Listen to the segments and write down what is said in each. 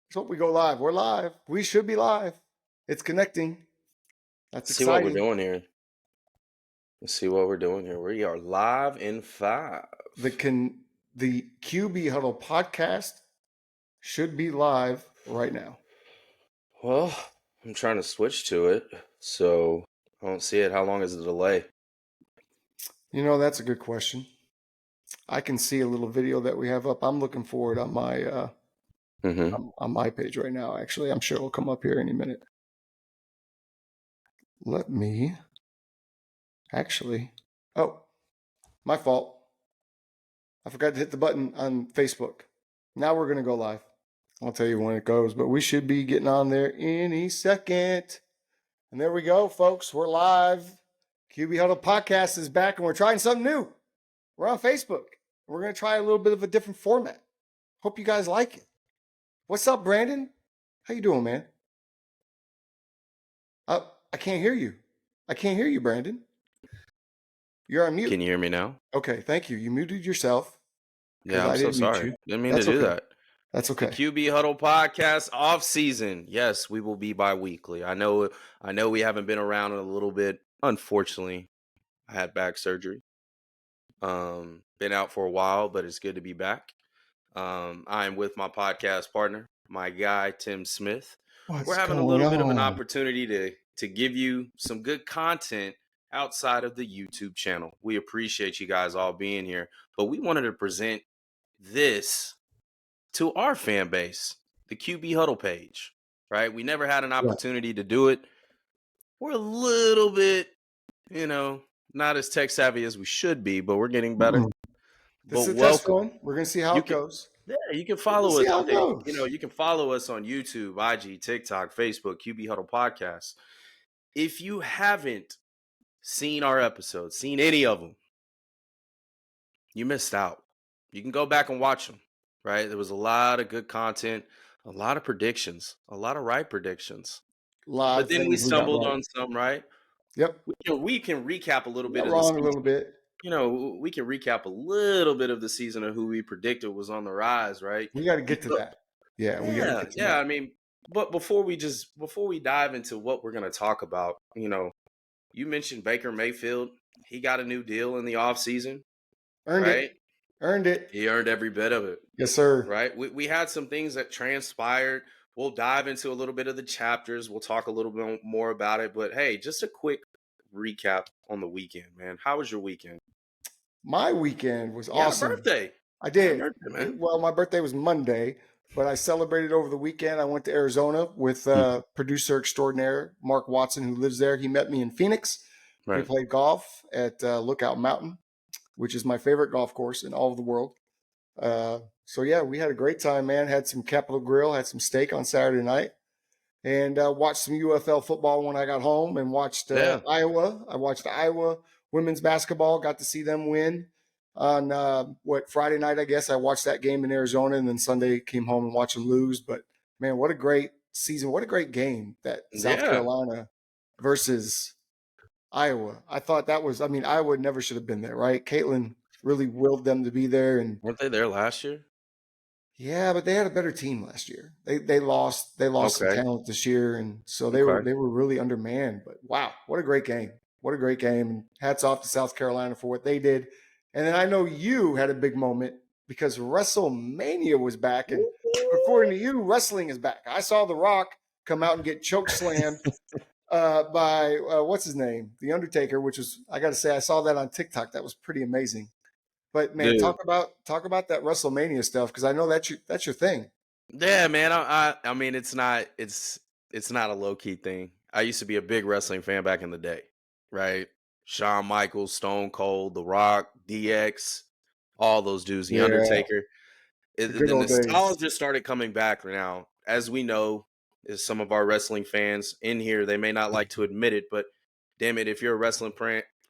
Let's hope we go live. We're live. We should be live. It's connecting. That's See what we're exciting. doing here. Let's see what we're doing here. We are live in 5. The QB Huddle podcast should be live right now. Well, I'm trying to switch to it, so I don't see it. How long is the delay? You know, that's a good question. I can see a little video that we have up. I'm looking forward on my on my page right now. Actually, I'm sure it'll come up here any minute. Let me actually. Oh, my fault. I forgot to hit the button on Facebook. Now we're going to go live. I'll tell you when it goes, but we should be getting on there any second. And there we go, folks. We're live. QB Huddle podcast is back, and we're trying something new. We're on Facebook. We're going to try a little bit of a different format. Hope you guys like it. What's up, Brandon? How you doing, man? I can't hear you. I can't hear you, Brandon. You're on mute. Can you hear me now? Okay, thank you. You muted yourself. Yeah, I'm so sorry. Didn't mean to do that. That's okay. QB Huddle podcast off season. Yes, we will be bi-weekly. I know we haven't been around in a little bit. Unfortunately, I had back surgery. Been out for a while, but it's good to be back. I'm with my podcast partner, my guy Tim Smith. We're having a little bit of an opportunity to give you some good content outside of the YouTube channel. We appreciate you guys all being here, but we wanted to present this to our fan base, the QB Huddle page, right? We never had an opportunity to do it. We're a little bit, not as tech savvy as we should be, but we're getting better. This is a test run. We're going to see how it goes. Yeah, you can follow us. You can follow us on YouTube, IG, TikTok, Facebook, QB Huddle Podcast. If you haven't seen our episodes, seen any of them, you missed out. You can go back and watch them, right? There was a lot of good content, a lot of predictions, a lot of right predictions. But then we stumbled on some, right? Yep. We can recap a little bit of wrong a little bit. We can recap a little bit of the season of who we predicted was on the rise, right? We got to get to that. Yeah, we got to get to that. I mean, but before we dive into what we're going to talk about, you mentioned Baker Mayfield. He got a new deal in the offseason. Earned it. He earned every bit of it. Yes, sir. Right? We had some things that transpired. We'll dive into a little bit of the chapters. We'll talk a little bit more about it. But, hey, just a quick recap on the weekend, man. How was your weekend? My weekend was awesome. Birthday. I did. Birthday, man. Well, my birthday was Monday, but I celebrated over the weekend. I went to Arizona with producer extraordinaire Mark Watson, who lives there. He met me in Phoenix. Right. We played golf at Lookout Mountain, which is my favorite golf course in all of the world. So, yeah, we had a great time, man. Had some Capitol Grill, had some steak on Saturday night, and watched some UFL football when I got home and watched Iowa. I watched Iowa women's basketball, got to see them win on Friday night, I guess. I watched that game in Arizona, and then Sunday came home and watched them lose. But, man, what a great season. What a great game, that South Carolina versus Iowa. I thought that was – I mean, Iowa never should have been there, right? Caitlin really willed them to be there. And weren't they there last year? Yeah, but they had a better team last year. They lost some talent this year, and so they were really undermanned. But wow, what a great game. What a great game. And hats off to South Carolina for what they did. And then I know you had a big moment because WrestleMania was back. And according to you, wrestling is back. I saw The Rock come out and get choke slammed by, what's his name? The Undertaker, which was, I got to say, I saw that on TikTok. That was pretty amazing. But, man, talk about that WrestleMania stuff, because I know that's your thing. Yeah, man. I mean, it's not a low-key thing. I used to be a big wrestling fan back in the day, right? Shawn Michaels, Stone Cold, The Rock, DX, all those dudes, The Undertaker. The nostalgia started coming back now. As we know, as some of our wrestling fans in here, they may not like to admit it, but damn it, if you're a wrestling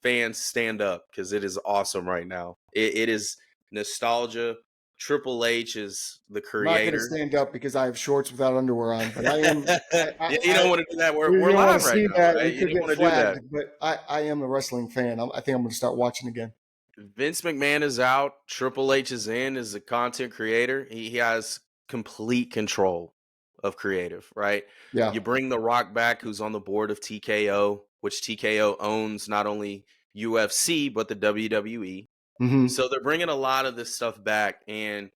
fan, stand up, because it is awesome right now. It is nostalgia. Triple H is the creator. I'm not going to stand up because I have shorts without underwear on, but I am. You don't want to do that. We're live right now. Right? You don't want to do that. But I am a wrestling fan. I think I'm going to start watching again. Vince McMahon is out. Triple H is in as the content creator. He has complete control of creative, right? Yeah. You bring The Rock back, who's on the board of TKO, which TKO owns not only UFC but the WWE. Mm-hmm. So they're bringing a lot of this stuff back. And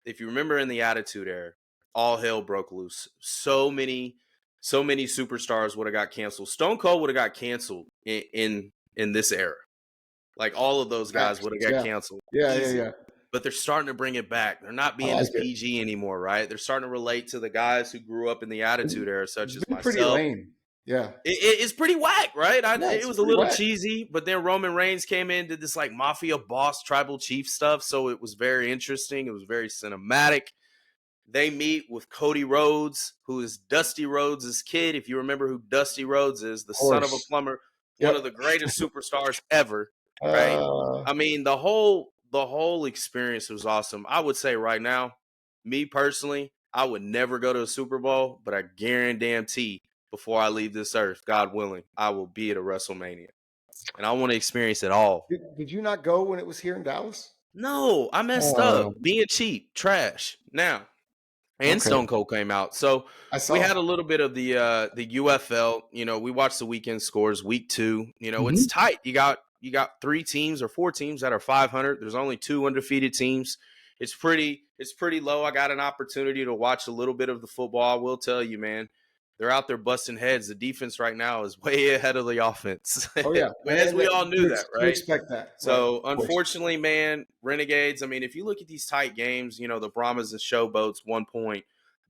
if you remember in the Attitude Era, all hell broke loose. So many superstars would have got canceled. Stone Cold would have got canceled in this era. Like all of those guys Facts. would have got Yeah. canceled Yeah. Yeah. easy. Yeah. But they're starting to bring it back. They're not I being like as it. PG anymore, right? They're starting to relate to the guys who grew up in the Attitude Era, such It's as been pretty myself. lame. Yeah. It's pretty whack, right? Yeah. It It's was a pretty little whack. cheesy, but then Roman Reigns came in, did this like mafia boss, tribal chief stuff. So it was very interesting. It was very cinematic. They meet with Cody Rhodes, who is Dusty Rhodes' kid. If you remember who Dusty Rhodes is, the Of son of a course. plumber, one of Yep. the greatest superstars ever, right? Uh, I mean, the whole experience was awesome. I would say right now, me personally, I would never go to a Super Bowl, but I guarantee before I leave this earth, God willing, I will be at a WrestleMania. And I want to experience it all. did you not go when it was here in Dallas? No, I messed up. Oh, Being cheap, trash. Now, and okay. Stone Cold came out. So I we saw. had a little bit of the UFL. We watched the weekend scores, week 2. It's Hmm. tight. You got 3 teams or 4 teams that are 500. There's only 2 undefeated teams. It's pretty low. I got an opportunity to watch a little bit of the football. I will tell you, man, they're out there busting heads. The defense right now is way ahead of the offense, Oh yeah, as we all knew you, that, you right? expect that, right? So Of course. unfortunately, man, Renegades. I mean, if you look at these tight games, the Brahmas and Showboats 1 point,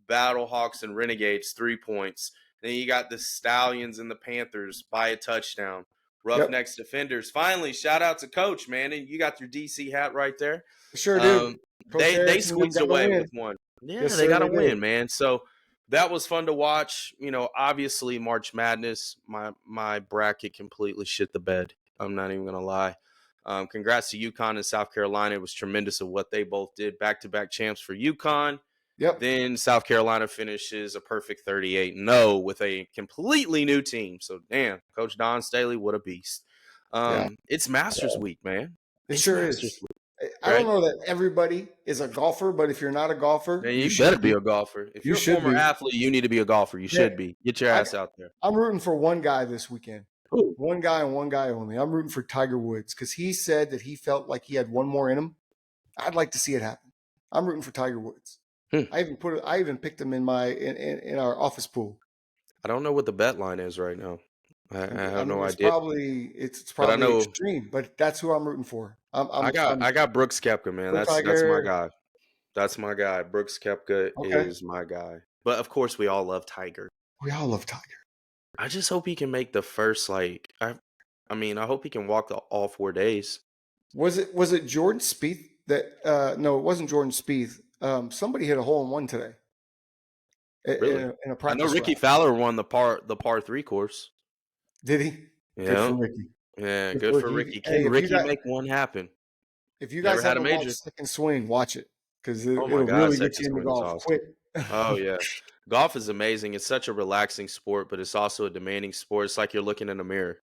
Battlehawks and Renegades 3 points. Then you got the Stallions and the Panthers by a touchdown. Yep. Roughnecks Defenders. Finally, shout out to Coach, man, and you got your DC hat right there. Sure do. Um, Coach they Erickson, them squeezed got to away with win. one. Yeah, Yes, they sir. got to They did. win, man. So that was fun to watch. Obviously March Madness, my bracket completely shit the bed. I'm not even gonna lie. Congrats to UConn and South Carolina. It was tremendous of what they both did. Back-to-back champs for UConn. Yep. Then South Carolina finishes a perfect 38-0 with a completely new team. So, damn, Coach Don Staley, what a beast. Yeah. It's Masters Week, man. It It's sure Masters is. Week, I don't right? know that everybody is a golfer, but if you're not a golfer, Man, you you better should be be. a golfer. If You you're a should former be. athlete, you need to be a golfer. You Yeah. should be. Get your I, ass out there. I'm rooting for one guy this weekend. Ooh. One guy and one guy only. I'm rooting for Tiger Woods because he said that he felt like he had one more in him. I'd like to see it happen. I'm rooting for Tiger Woods. Hmm. I even picked him in our office pool. I don't know what the bet line is right now. I I have mean, no it's idea. probably But I know extreme, but that's who I'm rooting for. I got Brooks Koepka, man. Go That's my Tiger. guy. That's my guy. Brooks Koepka Okay, is my guy. But of course, we all love Tiger. we all love Tiger. I just hope he can make the first I hope he can walk all 4 days. Was it Jordan Spieth that? No, it wasn't Jordan Spieth. Somebody hit a hole in one today Really? in a I know practice Ricky round. Fowler won the par 3 course. Did he? Good Yeah. for Ricky. Yeah, Good good for for Ricky. Ricky. Hey, Can Ricky make one happen? if you Never guys had a haven't watched major. Second Swing, watch it because Oh my it'll God, really get second you into swing is golf awesome. quick. Oh yeah. Golf is amazing. It's such a relaxing sport, but it's also a demanding sport. It's like you're looking in a mirror.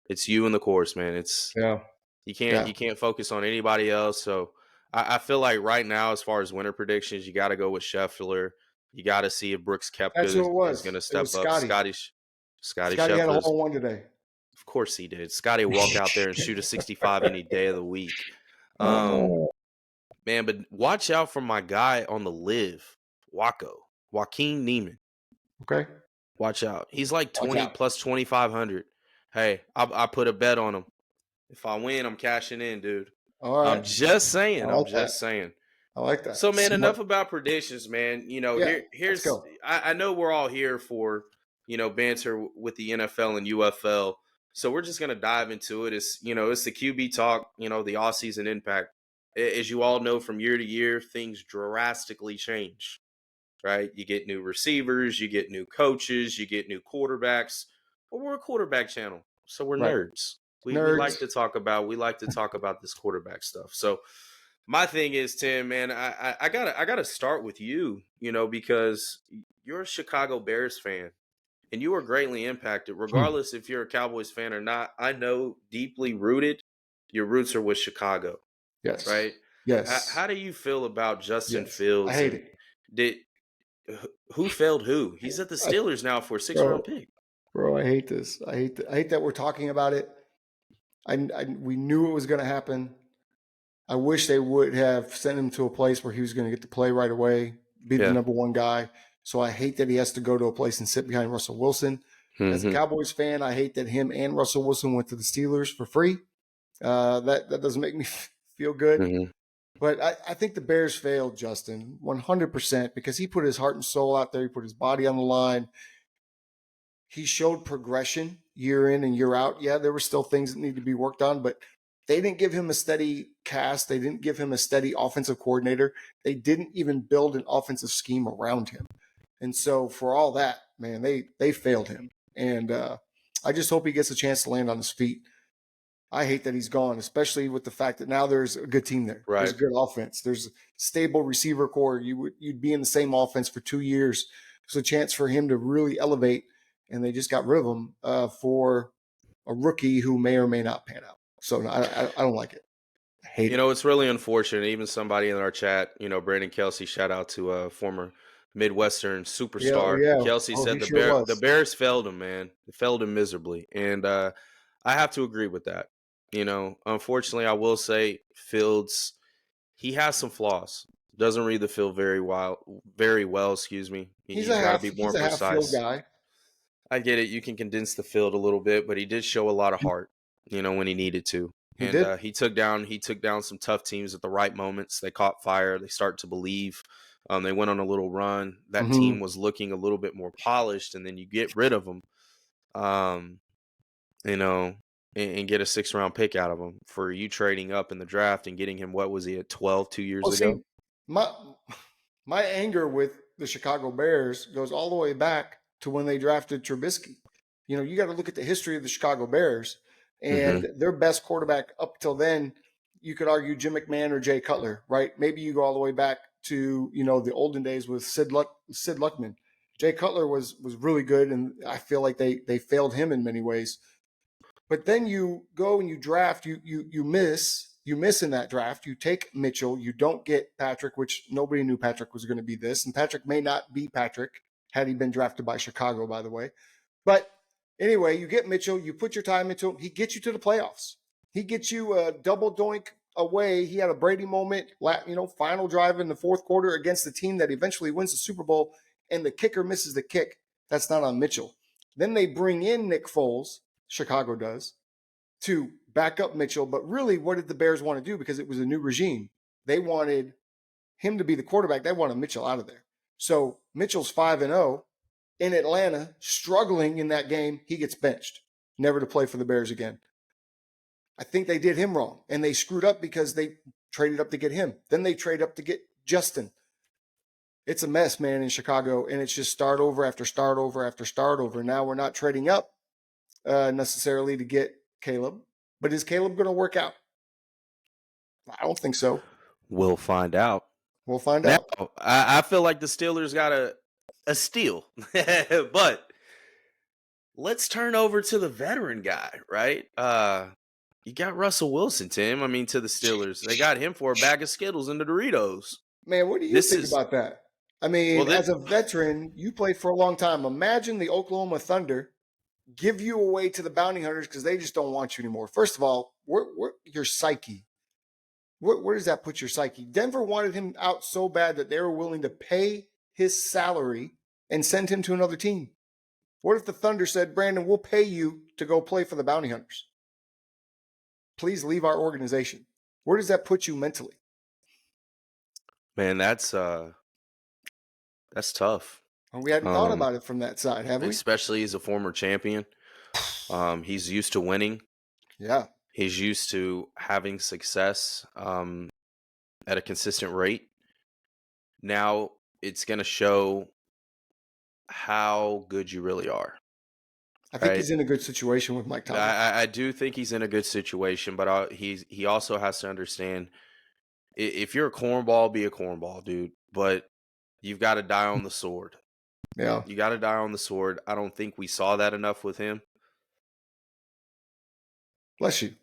It's you and the course, man. It's Yeah, you can't yeah. you can't focus on anybody else. So I feel like right now, as far as winter predictions, you got to go with Scheffler. You got to see if Brooks Koepka That's who it is was. going to It was step up. Scotty. Scotty Scotty had a Scheffler's, hole in one today. of course he did. Scotty will walk out there and shoot a 65 any day of the week. Um, Oh, man, but watch out for my guy on the live, Joaquin Neiman. okay. Watch out. He's like Watch 20 out. plus 2,500. Hey, I put a bet on him. If I win, I'm cashing in, dude. All I'm right. just I saying. I'm like that. just saying. I like that. So, man, Smart. enough about predictions, man. Yeah. Let's Here's go. I know we're all here for banter with the NFL and UFL. So we're just gonna dive into it. It's the QB talk. The off season impact. As you all know, from year to year, things drastically change. Right? You get new receivers, you get new coaches, you get new quarterbacks. Well, we're a quarterback channel, so we're Right. nerds. We Nerds. like to talk about this quarterback stuff. So my thing is, Tim, man, I gotta start with you, because you're a Chicago Bears fan and you were greatly impacted, Hmm. regardless if you're a Cowboys fan or not. I know deeply rooted, your roots are with Chicago, Yes. right? Yes. How do you feel about Justin Yes. I Fields hate and it. did Who failed who? He's at the I, Steelers now for a 6th-round bro, pick. bro, I hate this. I hate that we're talking about it. We knew it was going to happen. I wish they would have sent him to a place where he was going to get to play right away, be the Yeah. number one guy. So I hate that he has to go to a place and sit behind Russell Wilson. As a Mm-hmm. Cowboys fan, I hate that him and Russell Wilson went to the Steelers for free. That doesn't make me feel good. Mm-hmm. But I think the Bears failed, Justin, 100%, because he put his heart and soul out there. He put his body on the line. He showed progression year in and year out. Yeah, there were still things that need to be worked on, but they didn't give him a steady cast. They didn't give him a steady offensive coordinator. They didn't even build an offensive scheme around him. And so for all that, man, they failed him. And I just hope he gets a chance to land on his feet. I hate that he's gone, especially with the fact that now there's a good team there. There's Right. a good offense. There's a stable receiver core. You'd be in the same offense for 2 years. There's a chance for him to really elevate, and they just got rid of him for a rookie who may or may not pan out. So I don't like it. I hate it. It's really unfortunate. Even somebody in our chat, Brandon Kelsey, shout out to a former Midwestern Yeah, oh superstar. yeah. Kelsey Oh, he said sure the was. Bears failed him, man. They failed him miserably. And I have to agree with that. Unfortunately, I will say Fields, he has some flaws. Doesn't read the field very well, excuse me. He's got to be more He's a half field precise. guy. I get it. You can condense the field a little bit, but he did show a lot of heart, when he needed to. He And did. he took down some tough teams at the right moments. They caught fire. They start to believe. They went on a little run. That Mm-hmm. team was looking a little bit more polished, and then you get rid of them, um, you know, and get a 6th-round pick out of him for you trading up in the draft and getting him. What was he at 12 2 years Well, ago? see, my my anger with the Chicago Bears goes all the way back to when they drafted Trubisky. You got to look at the history of the Chicago Bears Mm-hmm. and their best quarterback up till then. You could argue Jim McMahon or Jay Cutler, right? Maybe you go all the way back to the olden days with Sid Luckman. Jay Cutler was really good, and I feel like they failed him in many ways. But then you go and you draft, you miss in that draft. You take Mitchell, you don't get Patrick, which nobody knew Patrick was going to be this, and Patrick may not be Patrick had he been drafted by Chicago, by the way. But anyway, you get Mitchell, you put your time into him, he gets you to the playoffs. He gets you a double doink away. He had a Brady moment, final drive in the fourth quarter against the team that eventually wins the Super Bowl, and the kicker misses the kick. That's not on Mitchell. Then they bring in Nick Foles, Chicago does, to back up Mitchell. But really, what did the Bears want to do? Because it was a new regime. They wanted him to be the quarterback. They wanted Mitchell out of there. So Mitchell's 5-0 in Atlanta, struggling in that game. He gets benched, never to play for the Bears again. I think they did him wrong, and they screwed up because they traded up to get him. Then they trade up to get Justin. It's a mess, man, in Chicago, and it's just start over after start over after start over. Now we're not trading up necessarily to get Caleb, but is Caleb going to work out? I don't think so. We'll find out. We'll find Now, out. I feel like the Steelers got a steal, but let's turn over to the veteran guy, right? You got Russell Wilson, Tim. I mean, to the Steelers, they got him for a bag of Skittles and the Doritos. Man, what do you This think is about that? I well, mean, as a veteran, you played for a long time. Imagine the Oklahoma Thunder give you away to the bounty hunters because they just don't want you anymore. First of all, your psyche? Where does that put your psyche? Denver wanted him out so bad that they were willing to pay his salary and send him to another team. What if the Thunder said, Brandon, we'll pay you to go play for the bounty hunters? Please leave our organization. Where does that put you mentally? man, that's tough. We hadn't thought about it from that side, have we? Especially as a former champion. He's used to winning. Yeah. He's used to having success at a consistent rate. Now it's going to show how good you really are. I think Right? he's in a good situation with Mike Tomlin. I do think he's in a good situation, but he also has to understand if you're a cornball, be a cornball, dude. But you've got to die on the sword. Yeah. You got to die on the sword. I don't think we saw that enough with him. Bless you.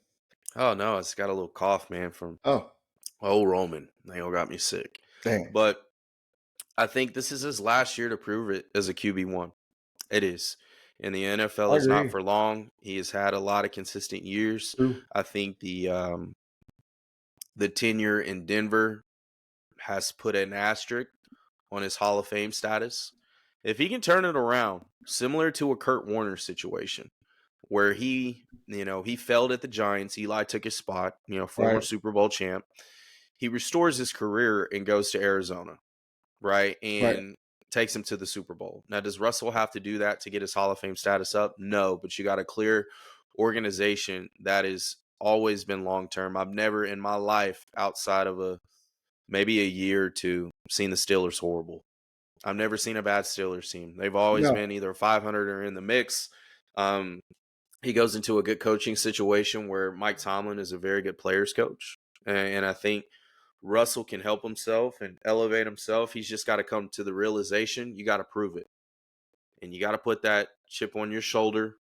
Oh no, it's got a little cough, man, from Oh, old Roman. They all got me sick. dang. But I think this is his last year to prove it as a QB1. It is. And the NFL I is not agree. for long. He has had a lot of consistent years. True. I think the tenure in Denver has put an asterisk on his Hall of Fame status. If he can turn it around, similar to a Kurt Warner situation, where he failed at the Giants, Eli took his spot, former Right. Super Bowl champ. He restores his career and goes to Arizona, right? Right. And takes him to the Super Bowl. Now, does Russell have to do that to get his Hall of Fame status up? No, but you got a clear organization that has always been long term. I've never in my life, outside of maybe a year or two, seen the Steelers horrible. I've never seen a bad Steelers team. They've always No. been either 500 or in the mix. Um, he goes into a good coaching situation where Mike Tomlin is a very good players coach. And I think Russell can help himself and elevate himself. He's just got to come to the realization you got to prove it. And you got to put that chip on your shoulder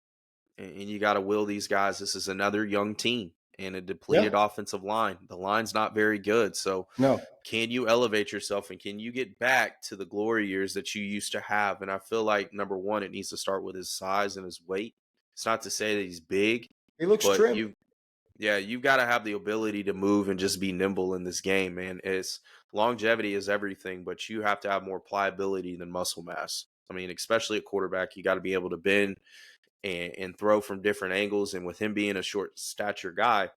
and you got to will these guys. This is another young team and a depleted Yeah. offensive line. The line's not very good. So No. can you elevate yourself and can you get back to the glory years that you used to have? And I feel like, number one, it needs to start with his size and his weight. It's not to say that he's big, He looks but trim. you've got to have the ability to move and just be nimble in this game, man. It's longevity is everything, but you have to have more pliability than muscle mass. I mean, especially at quarterback, you got to be able to bend and throw from different angles. And with him being a short stature guy,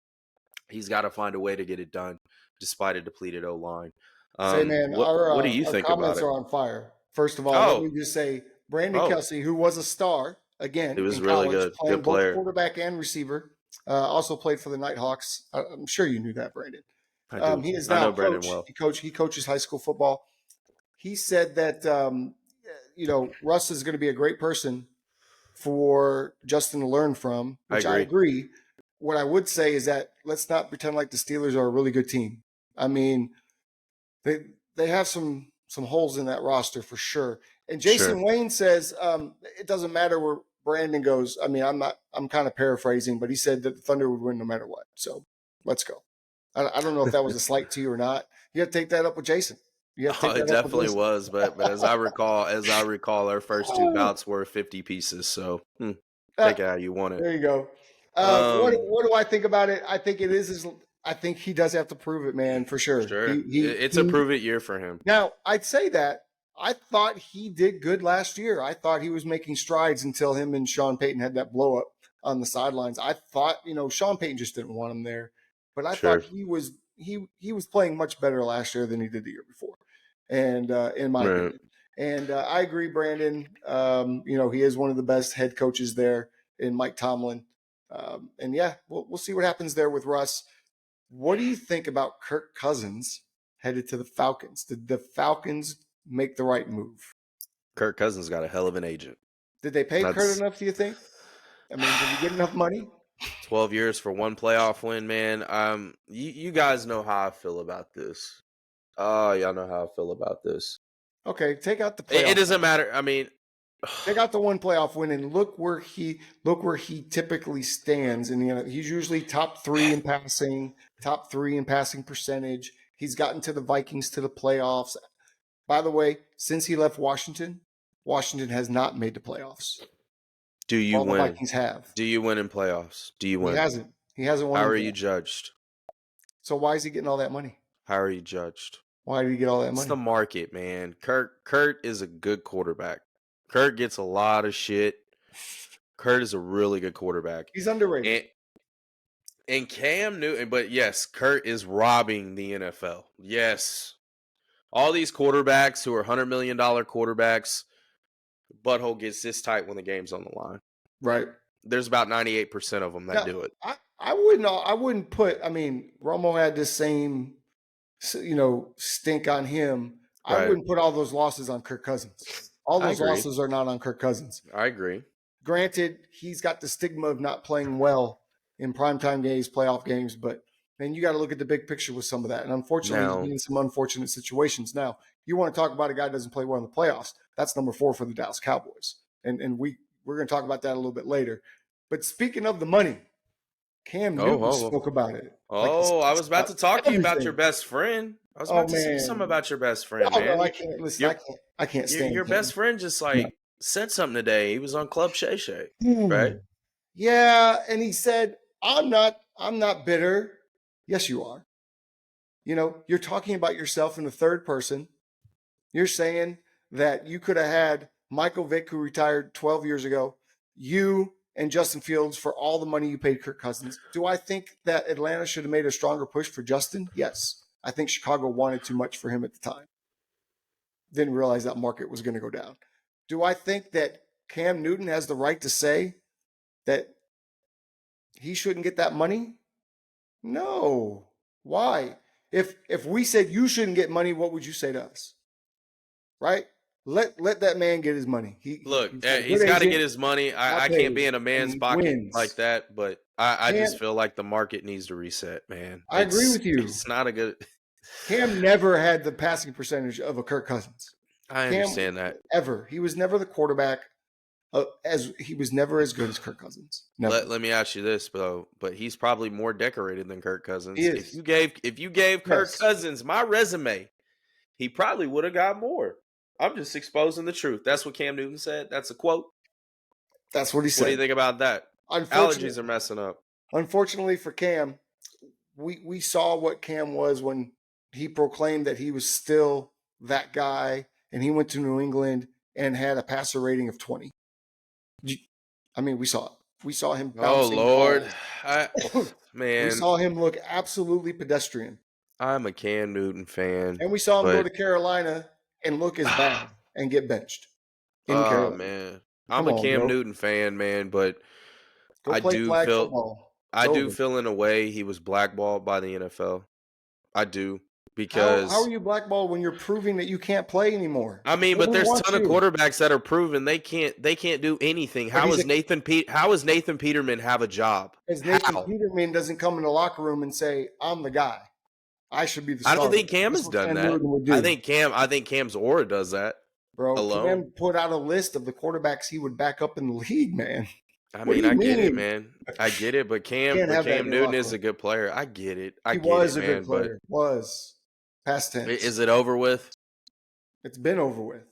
he's got to find a way to get it done despite a depleted O line. Say, man, What do you our think about comments it? are on fire. First of all, let me Oh, just say, Brandon oh, Kelsey, who was a star he again was in really college, good. playing Good both player. quarterback and receiver, also played for the Nighthawks. I'm sure you knew that, Brandon. I do. He is I now know a Brandon coach. well. He coaches high school football. He said that Russ is going to be a great person for Justin to learn from, I which I agree. agree. What I would say is that let's not pretend like the Steelers are a really good team. I mean, they have some holes in that roster for sure. And Sure. Jason Wayne says it doesn't matter where Brandon goes. I mean, I'm kind of paraphrasing, but he said that the Thunder would win no matter what. So let's go. I don't know if that was a slight to you or not. You have to take that up with Jason. You have to Oh, take it that up with definitely Jason. was, but as I recall, our first two bouts were 50 pieces. So take it how you want it. There you go. Um, What do I think about it? I think it is. I think he does have to prove it, man, for sure. sure, it's a He. prove it year for him. Now I'd say that I thought he did good last year. I thought he was making strides until him and Sean Payton had that blow up on the sidelines. I thought Sean Payton just didn't want him there, but I thought Sure. he was playing much better last year than he did the year before, and in my Right. opinion. And I agree, Brandon. He is one of the best head coaches there in Mike Tomlin. And yeah, we'll see what happens there with Russ. What do you think about Kirk Cousins headed to the Falcons? Did the Falcons make the right move? Kirk Cousins got a hell of an agent. Did they pay Kurt That's enough, do you think? I mean, did he get enough money? 12 years for one playoff win, man. You guys know how I feel about this. Oh, y'all know how I feel about this. Okay, take out the It playoff. doesn't matter. I mean, Take out the one playoff win and look where he typically stands in the he's usually top 3 in passing percentage. He's gotten to the Vikings to the playoffs. By the way, since he left Washington, Washington has not made the playoffs. do you All the win? Vikings have. Do you win in playoffs? Do you He win? hasn't. He hasn't won How in are playoffs. you judged? So why is he getting all that money? How are you judged? Why did he get all that It's money? the market, man. Kurt is a good quarterback. Kurt gets a lot of shit. Kurt is a really good quarterback. He's underrated. And Cam Newton, but yes, Kurt is robbing the NFL. Yes. All these quarterbacks who are $100 million quarterbacks, butthole gets this tight when the game's on the line. Right. There's about 98% of them that do it. I wouldn't put, I mean, Romo had this same, stink on him. I Right. wouldn't put all those losses on Kirk Cousins. All I those agree. losses are not on Kirk Cousins. I agree. Granted, he's got the stigma of not playing well in primetime games, playoff games, but then you got to look at the big picture with some of that. And unfortunately, he's been in some unfortunate situations. Now, you want to talk about a guy that doesn't play well in the playoffs. That's number 4 for the Dallas Cowboys. And we're going to talk about that a little bit later. But speaking of the money, Cam Newton spoke about it. I was about to talk to you about your best friend. I was Oh about to say something man. about your best friend, Oh no, man. I can't listen. Your I can't stand your best Cam. friend just No. said something today. He was on Club Shay Shay, Hmm. right? Yeah, and he said, I'm not bitter. Yes, you are. You're talking about yourself in the third person. You're saying that you could have had Michael Vick, who retired 12 years ago, you and Justin Fields for all the money you paid Kirk Cousins. Do I think that Atlanta should have made a stronger push for Justin? Yes. I think Chicago wanted too much for him at the time. Didn't realize that market was going to go down. Do I think that Cam Newton has the right to say that he shouldn't get that money? No. Why? If we said you shouldn't get money, what would you say to us? Right? Let that man get his money. Look, He's got a good he's got to get agent, his money. got I can't paid, be in a and man's he pocket like wins. that, but I just Cam, feel like the market needs to reset, man. I agree with you. It's not a good. Cam never had the passing percentage of a Kirk Cousins. I Cam understand that. ever. He was never the quarterback. As he was never as good as Kirk Cousins. Never. Let me ask you this, though. But he's probably more decorated than Kirk He Cousins. is. If you gave Kirk Yes. Cousins my resume, he probably would have got more. I'm just exposing the truth. That's what Cam Newton said. That's a quote. That's what he said. What do you think about that? Allergies are messing up. Unfortunately for Cam, we saw what Cam was when he proclaimed that he was still that guy, and he went to New England and had a passer rating of 20. I mean, we saw it. We saw him Oh bouncing Lord, balls. We man, saw him look absolutely pedestrian. I'm a Cam Newton fan, And we saw him go to but Carolina and look as bad and get benched in oh Carolina. man, I'm Come a on, Cam bro. Newton fan, man. But Go I play do flag feel football. It's I do over. feel in a way he was blackballed by the NFL. I do How are because you blackballed when you're proving that you can't play anymore? I mean, but Nobody there's a wants ton of you. quarterbacks that are proven they can't do anything. But How is How is Nathan Peterman have a job? Nathan How? Peterman doesn't come in the locker room and say, "I'm the guy. I should be the I don't starter." think Cam That's has what done Cam that. Newton would do, I think Cam's aura does that bro. alone. Cam put out a list of the quarterbacks he would back up in the league, man. I What do mean, you I get it, mean? man. I get it, but Can't have that in Cam your Newton locker is room. a good player. I get it. I He get it, was a good man. But player. Was past tense. is it over with? It's been over with.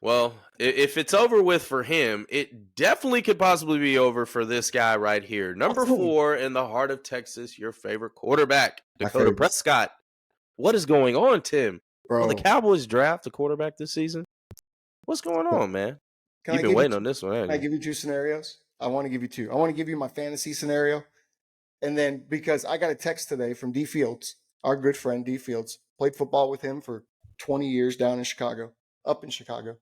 Well, if it's over with for him, it definitely could possibly be over for this guy right here. Number 4 in the heart of Texas, your favorite quarterback, Dakota Prescott. What is going on, Tim? Will the Cowboys draft a quarterback this season? What's going on, man? You've been waiting on this one, haven't you? Can I give you 2 scenarios? I want to give you 2. I want to give you my fantasy scenario. And then because I got a text today from D Fields, our good friend D Fields, played football with him for 20 years down in Chicago, up in Chicago.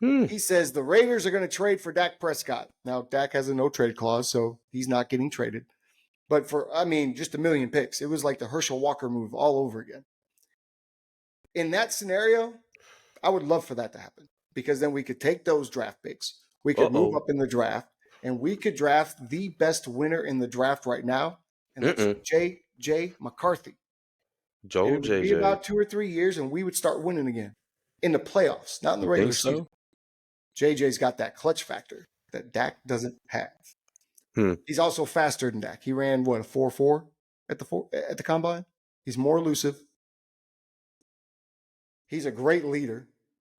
He says the Raiders are going to trade for Dak Prescott. Now, Dak has a no trade clause, so he's not getting traded. But just a million picks. It was like the Herschel Walker move all over again. In that scenario, I would love for that to happen because then we could take those draft picks. We could move up in the draft and we could draft the best winner in the draft right now. And that's J.J. McCarthy. Joel It would be JJ. about 2 or 3 years and we would start winning again in the playoffs, not in the regular season. JJ's got that clutch factor that Dak doesn't have. He's also faster than Dak. He ran a 4.4 at the combine. He's more elusive. He's a great leader,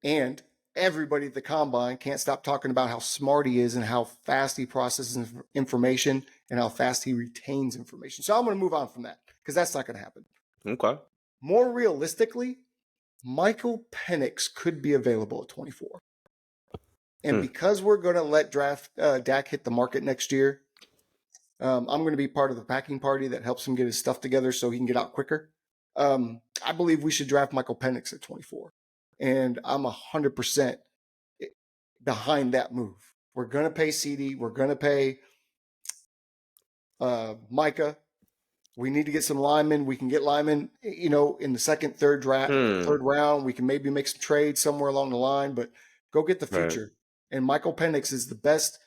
and everybody at the combine can't stop talking about how smart he is and how fast he processes information and how fast he retains information. So I'm going to move on from that because that's not going to happen. Okay. More realistically, Michael Penix could be available at 24. And because we're going to let Dak hit the market next year, I'm going to be part of the packing party that helps him get his stuff together so he can get out quicker. I believe we should draft Michael Penix at 24. And I'm 100% behind that move. We're going to pay CD. We're going to pay Micah. We need to get some linemen. We can get linemen, in the second, third round. We can maybe make some trades somewhere along the line, but go get the future. Right. And Michael Penix is the best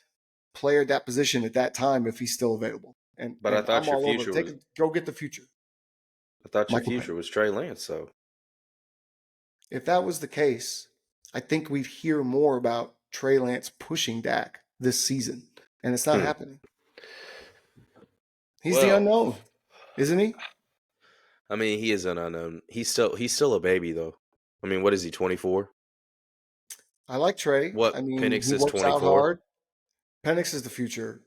player at that position at that time if he's still available. But I thought your future was go get the future. I thought your future was Trey Lance, so. If that was the case, I think we'd hear more about Trey Lance pushing Dak this season, and it's not happening. He's the unknown, isn't he? I mean, he is an unknown. He's still a baby though. I mean, what is he? 24. I like Trey. I What mean, Penix he is works out 24. hard. Penix is the future,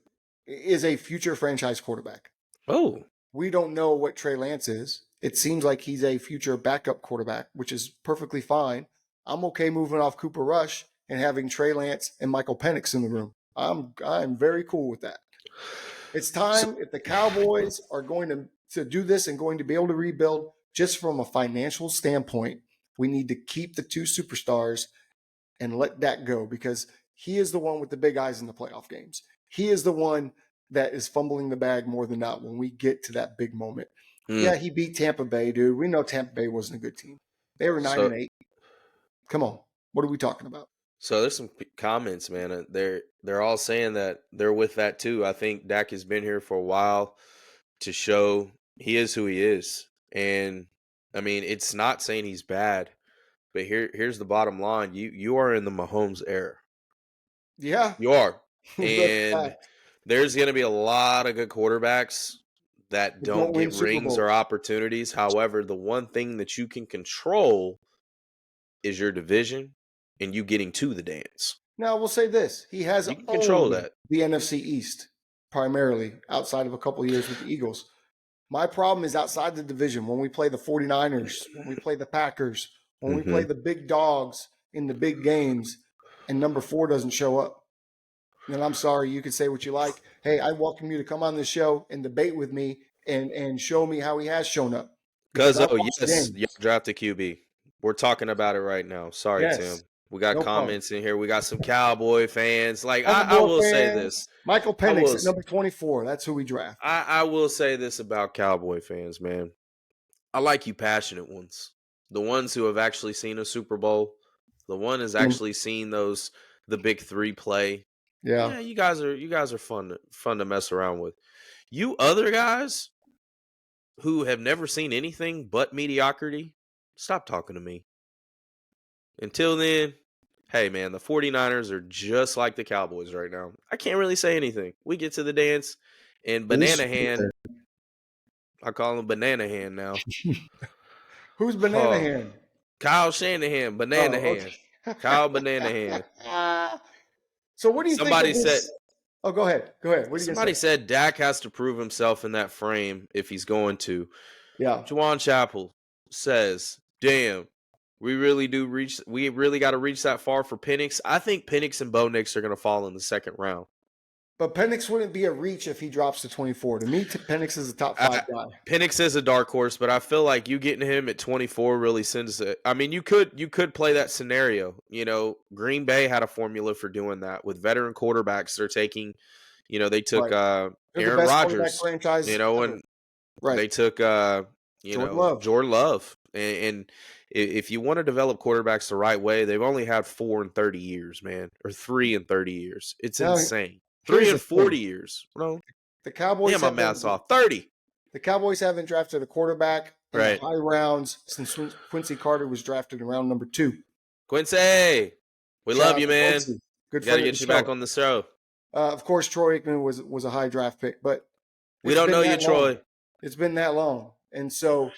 is a future franchise quarterback. Oh, We don't know what Trey Lance is. It seems like he's a future backup quarterback, which is perfectly fine. I'm okay moving off Cooper Rush and having Trey Lance and Michael Penix in the room. I'm very cool with that. It's so, time if the Cowboys are going to do this and going to be able to rebuild just from a financial standpoint, we need to keep the two superstars and let Dak go because he is the one with the big eyes in the playoff games. He is the one that is fumbling the bag more than not when we get to that big moment. Yeah, he beat Tampa Bay, dude. We know Tampa Bay wasn't a good team. They were 9-8. Come on. What are we talking about? So there's some comments, man. They're all saying that they're with that too. I think Dak has been here for a while to show he is who he is. And I mean, it's not saying he's bad, but here's the bottom line. You are in the Mahomes era. Yeah. You are. That's a And fact. there's going to be a lot of good quarterbacks that They don't don't win get Super rings or Bowls. opportunities. However, the one thing that you can control is your division and you getting to the dance. Now, we'll say this. He has You can control owned that. the NFC East primarily outside of a couple of years with the Eagles. My problem is outside the division when we play the 49ers, when we play the Packers, when we play Mm-hmm. the big dogs in the big games, and number 4 doesn't show up. Then I'm sorry, you can say what you like. Hey, I welcome you to come on the show and debate with me and show me how he has shown up. Because Because, I've oh, watched the yes, y'all games. drafted QB. We're talking about it right now. Sorry, Yes. Tim. We got No problem. comments in here. We got some Cowboy fans. Like, I Cowboy will say fans, this. Michael I Penix will, at number 24. That's who we draft. I will say this about Cowboy fans, man. I like you passionate ones. The ones who have actually seen a Super Bowl. The one has actually seen the big three play. Yeah. Yeah, you guys are fun to mess around with. You other guys who have never seen anything but mediocrity, stop talking to me. Until then, hey man, the 49ers are just like the Cowboys right now. I can't really say anything. We get to the dance and At least Banana Hand, I call him Banana Hand now. who's Banana Oh, Hand? Kyle Shanahan, Banana Oh, Hand. Kyle Banana Hand. okay. So what do you think of Somebody said this? Oh, go ahead. Go ahead. What are you going to somebody say? said Dak has to prove himself in that frame if he's going to. Yeah. Juwan Chappell says, "Damn, we really got to reach that far for Penix. I think Penix and Bo Nix are going to fall in the second round. But Penix wouldn't be a reach if he drops to 24. To me, Penix is a top 5 guy. Penix is a dark horse, but I feel like you getting him at 24 really sends it. I mean, you could play that scenario. You know, Green Bay had a formula for doing that with veteran quarterbacks. They're taking, they took Right. They're the Aaron best quarterback Rodgers, franchise ever. and Right. they took Jordan Love. Jordan Love. And if you want to develop quarterbacks the right way, they've only had 4 in 30 years, man, or 3 in 30 years. It's Now, insane. 3 here's in the 40 thing. years. No, The yeah, Cowboys my haven't math's off. 30. the Cowboys haven't drafted a quarterback in the Right. high rounds since Quincy Carter was drafted in round number 2. Quincy, we Shout love out you, to man. Quincy. Good Got to friend of the get you back show. on the show. Of course, Troy Aikman was a high draft pick, but We it's don't been know you, that long. Troy. It's been that long, and so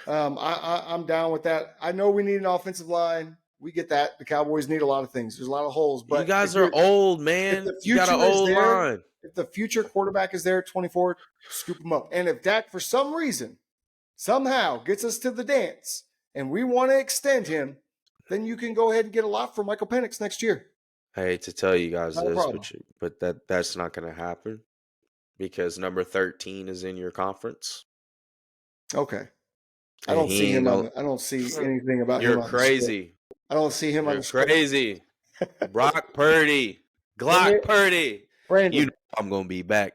I'm down with that. I know we need an offensive line. We get that. The Cowboys need a lot of things. There's a lot of holes, You but guys are old, if man. the You got an future is old there, line. if the future quarterback is there at 24, scoop him up. And if Dak, for some reason, somehow gets us to the dance, and we want to extend him, then you can go ahead and get a lot for Michael Penix next year. I hate to tell you guys Not a this, problem. but that's not going to happen because number 13 is in your conference. Okay. I And don't see he ain't him no. I don't see anything about him You're on the script. crazy. I don't see him on You're the script. crazy. Brock Purdy, Glock Purdy. You Brandon, know I'm going to be back.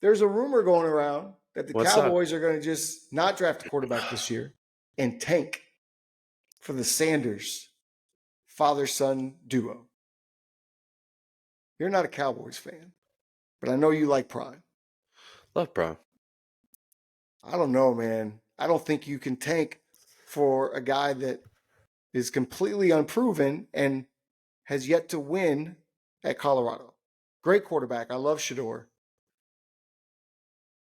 there's a rumor going around that the What's up? Cowboys are going to just not draft a quarterback this year and tank for the Sanders father-son duo. You're not a Cowboys fan, but I know you like Prime. Love, bro. I don't know, man. I don't think you can tank for a guy that is completely unproven and has yet to win at Colorado. Great quarterback. I love Shador.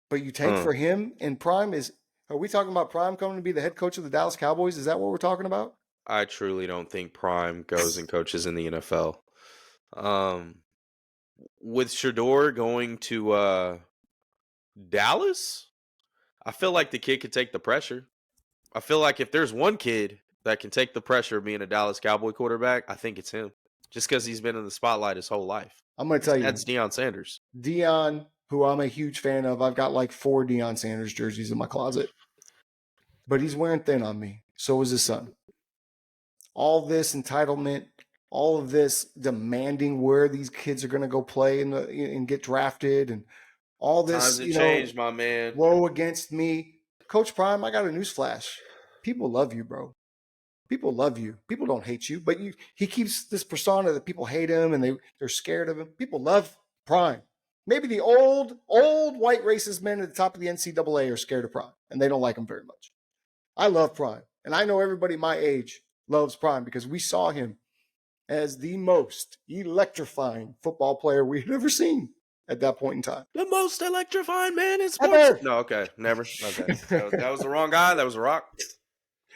But you tank for him in Prime Are we talking about Prime coming to be the head coach of the Dallas Cowboys? Is that what we're talking about? I truly don't think Prime goes and coaches in the NFL. With Shador going to Dallas, I feel like the kid could take the pressure. I feel like if there's one kid that can take the pressure of being a Dallas Cowboy quarterback, I think it's him. Just because he's been in the spotlight his whole life. I'm going to tell you. That's Deion Sanders. Deion, who I'm a huge fan of. I've got like 4 Deion Sanders jerseys in my closet. But he's wearing thin on me. So is his son. All this entitlement, all of this demanding where these kids are going to go play and get drafted, and all this, Times have changed, my man. woe against me. Coach Prime, I got a news flash. People love you, bro. People love you. People don't hate you, but he keeps this persona that people hate him and they're scared of him. People love Prime. Maybe the old white racist men at the top of the NCAA are scared of Prime, and they don't like him very much. I love Prime, and I know everybody my age loves Prime because we saw him as the most electrifying football player we had ever seen at that point in time. The most electrifying man in sports. Ever. No, okay, never. Okay, that was the wrong guy. That was a rock.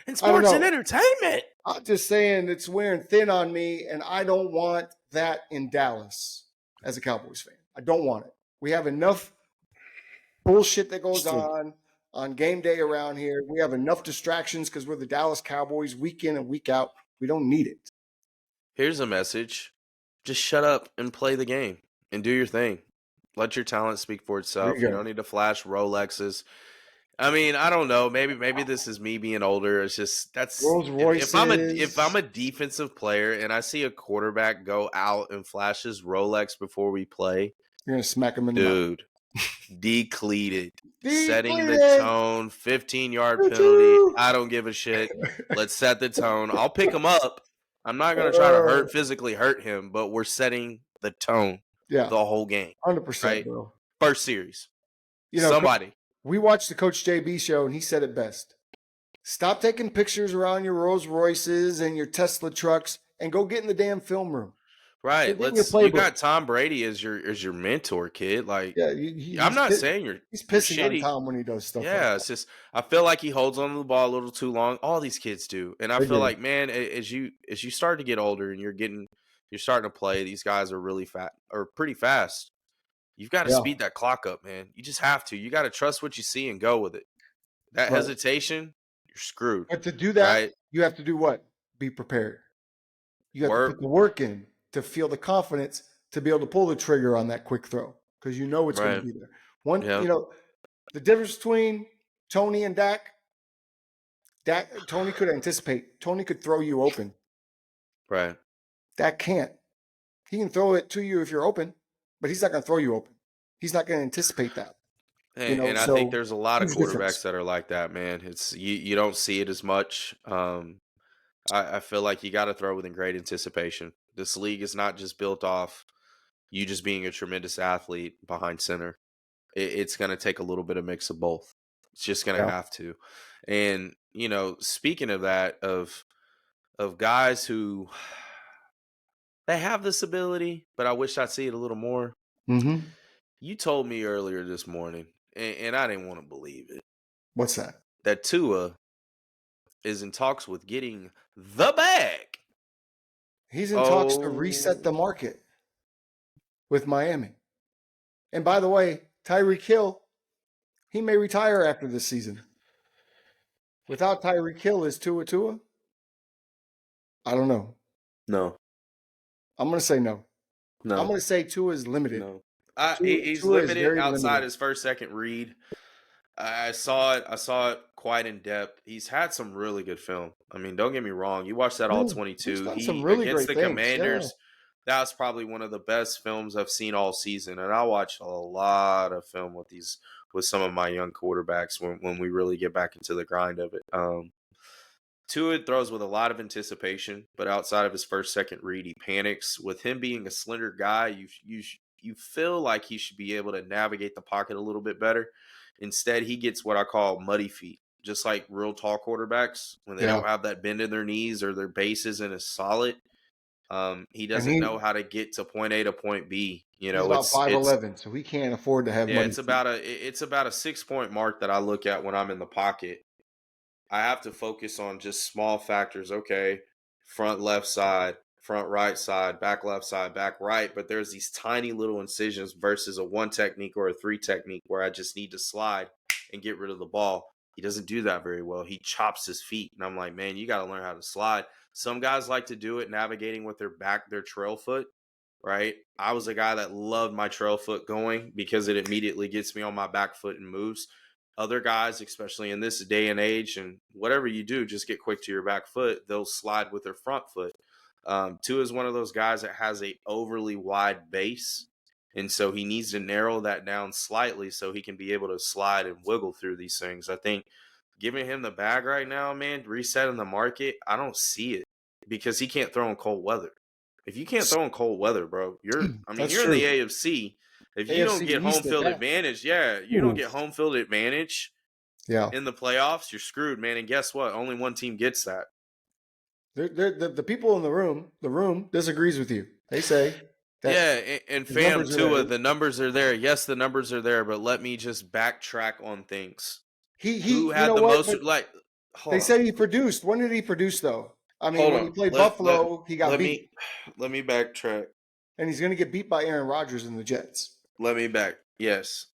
In I don't sports know. and entertainment. I'm just saying it's wearing thin on me, and I don't want that in Dallas as a Cowboys fan. I don't want it. We have enough bullshit that goes on game day around here. We have enough distractions because we're the Dallas Cowboys week in and week out. We don't need it. Here's a message. Just shut up and play the game and do your thing. Let your talent speak for itself. You don't need to flash Rolexes. I mean, I don't know. Maybe this is me being older. It's just that's Rolls Royces. If I'm a defensive player and I see a quarterback go out and flash his Rolex before we play, you're gonna smack him in the mouth. Dude, decleated. Setting the tone, 15-yard penalty. I don't give a shit. Let's set the tone. I'll pick him up. I'm not going to try to physically hurt him, but we're setting the tone the whole game. 100%, right? bro. First series. Somebody. We watched the Coach JB show, and he said it best. Stop taking pictures around your Rolls Royces and your Tesla trucks and go get in the damn film room. Right. You got Tom Brady as your mentor, kid. Like, I'm not saying he's pissing shitty. on Tom when he does stuff. Yeah, like it's just I feel like he holds on to the ball a little too long. All these kids do, and I feel like, man, as you start to get older and you're starting to play, these guys are really pretty fast. You've got to speed that clock up, man. You just have to. You got to trust what you see and go with it. That hesitation, you're screwed. But to do that, you have to do what? Be prepared. You have to put the work in to feel the confidence to be able to pull the trigger on that quick throw because you know it's going to be there. The difference between Tony and Dak, Tony could anticipate. Tony could throw you open. Right. Dak can't. He can throw it to you if you're open, but he's not going to throw you open. He's not going to anticipate that. And I think there's a lot of quarterbacks that are like that, man. It's you don't see it as much. I feel like you got to throw within great anticipation. This league is not just built off you just being a tremendous athlete behind center. It's going to take a little bit of mix of both. It's just going to have to. And, speaking of that, of guys who they have this ability, but I wish I'd see it a little more. Mm-hmm. You told me earlier this morning, and I didn't want to believe it. What's that? That Tua is in talks with getting the bag. He's in talks to reset the market with Miami. And by the way, Tyreek Hill, he may retire after this season. Without Tyreek Hill, is Tua? I don't know. No. I'm going to say no. No. I'm going to say Tua is limited. No. He's limited outside his first, second read. I saw it quite in depth. He's had some really good film. I mean, don't get me wrong. You watch that all 22. Some really against great the things. Commanders. That was probably one of the best films I've seen all season. And I watched a lot of film with some of my young quarterbacks when we really get back into the grind of it. Tua throws with a lot of anticipation, but outside of his first, second read, he panics. With him being a slender guy, you feel like he should be able to navigate the pocket a little bit better. Instead, he gets what I call muddy feet, just like real tall quarterbacks when they don't have that bend in their knees or their base isn't as solid. He And doesn't know how to get to point A to point B. You he's know, about it's 5'11", so he can't afford to have yeah, money it's feet. about a 6 point mark that I look at when I'm in the pocket. I have to focus on just small factors. Okay, front left side, front right side, back left side, back right. But there's these tiny little incisions versus a one technique or a three technique where I just need to slide and get rid of the ball. He doesn't do that very well. He chops his feet. And I'm like, man, you got to learn how to slide. Some guys like to do it navigating with their trail foot, right? I was a guy that loved my trail foot going because it immediately gets me on my back foot and moves. Other guys, especially in this day and age, and whatever you do, just get quick to your back foot. They'll slide with their front foot. Tua is one of those guys that has a overly wide base, and so he needs to narrow that down slightly so he can be able to slide and wiggle through these things. I think giving him the bag right now, man, resetting the market, I don't see it because he can't throw in cold weather. If you can't throw in cold weather, bro, That's you're in the true. AFC. If you don't AFC get home East at field that. advantage, yeah, you don't Ooh. get home field advantage Yeah. in the playoffs, you're screwed, man. And guess what? Only one team gets that. The people in the room disagrees with you. They say that Yeah, and his fam, numbers are Tua, there. the numbers are there. Yes, the numbers are there, but let me just backtrack on things. Who You had know the what? most? But Like, they hold on, said he produced. When did he produce though? I mean, hold when he on. played Let Buffalo, he got let beat, me let me backtrack. and he's going to get beat by Aaron Rodgers and the Jets. Let me back. Yes,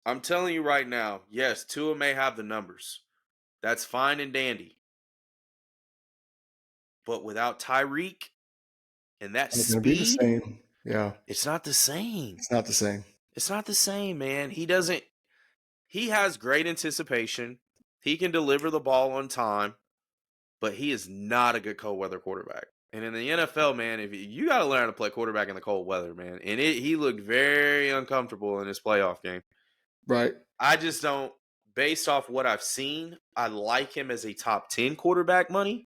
I'm telling you right now. Yes, Tua may have the numbers. That's fine and dandy. But without Tyreek and that It's going to be the speed, same. Yeah, it's not the same. it's not the same. It's not the same, man. He has great anticipation. He can deliver the ball on time, but he is not a good cold weather quarterback. And in the NFL, man, if you got to learn how to play quarterback in the cold weather, man. And he looked very uncomfortable in his playoff game. Right. I just don't, based off what I've seen, I like him as a top 10 quarterback money,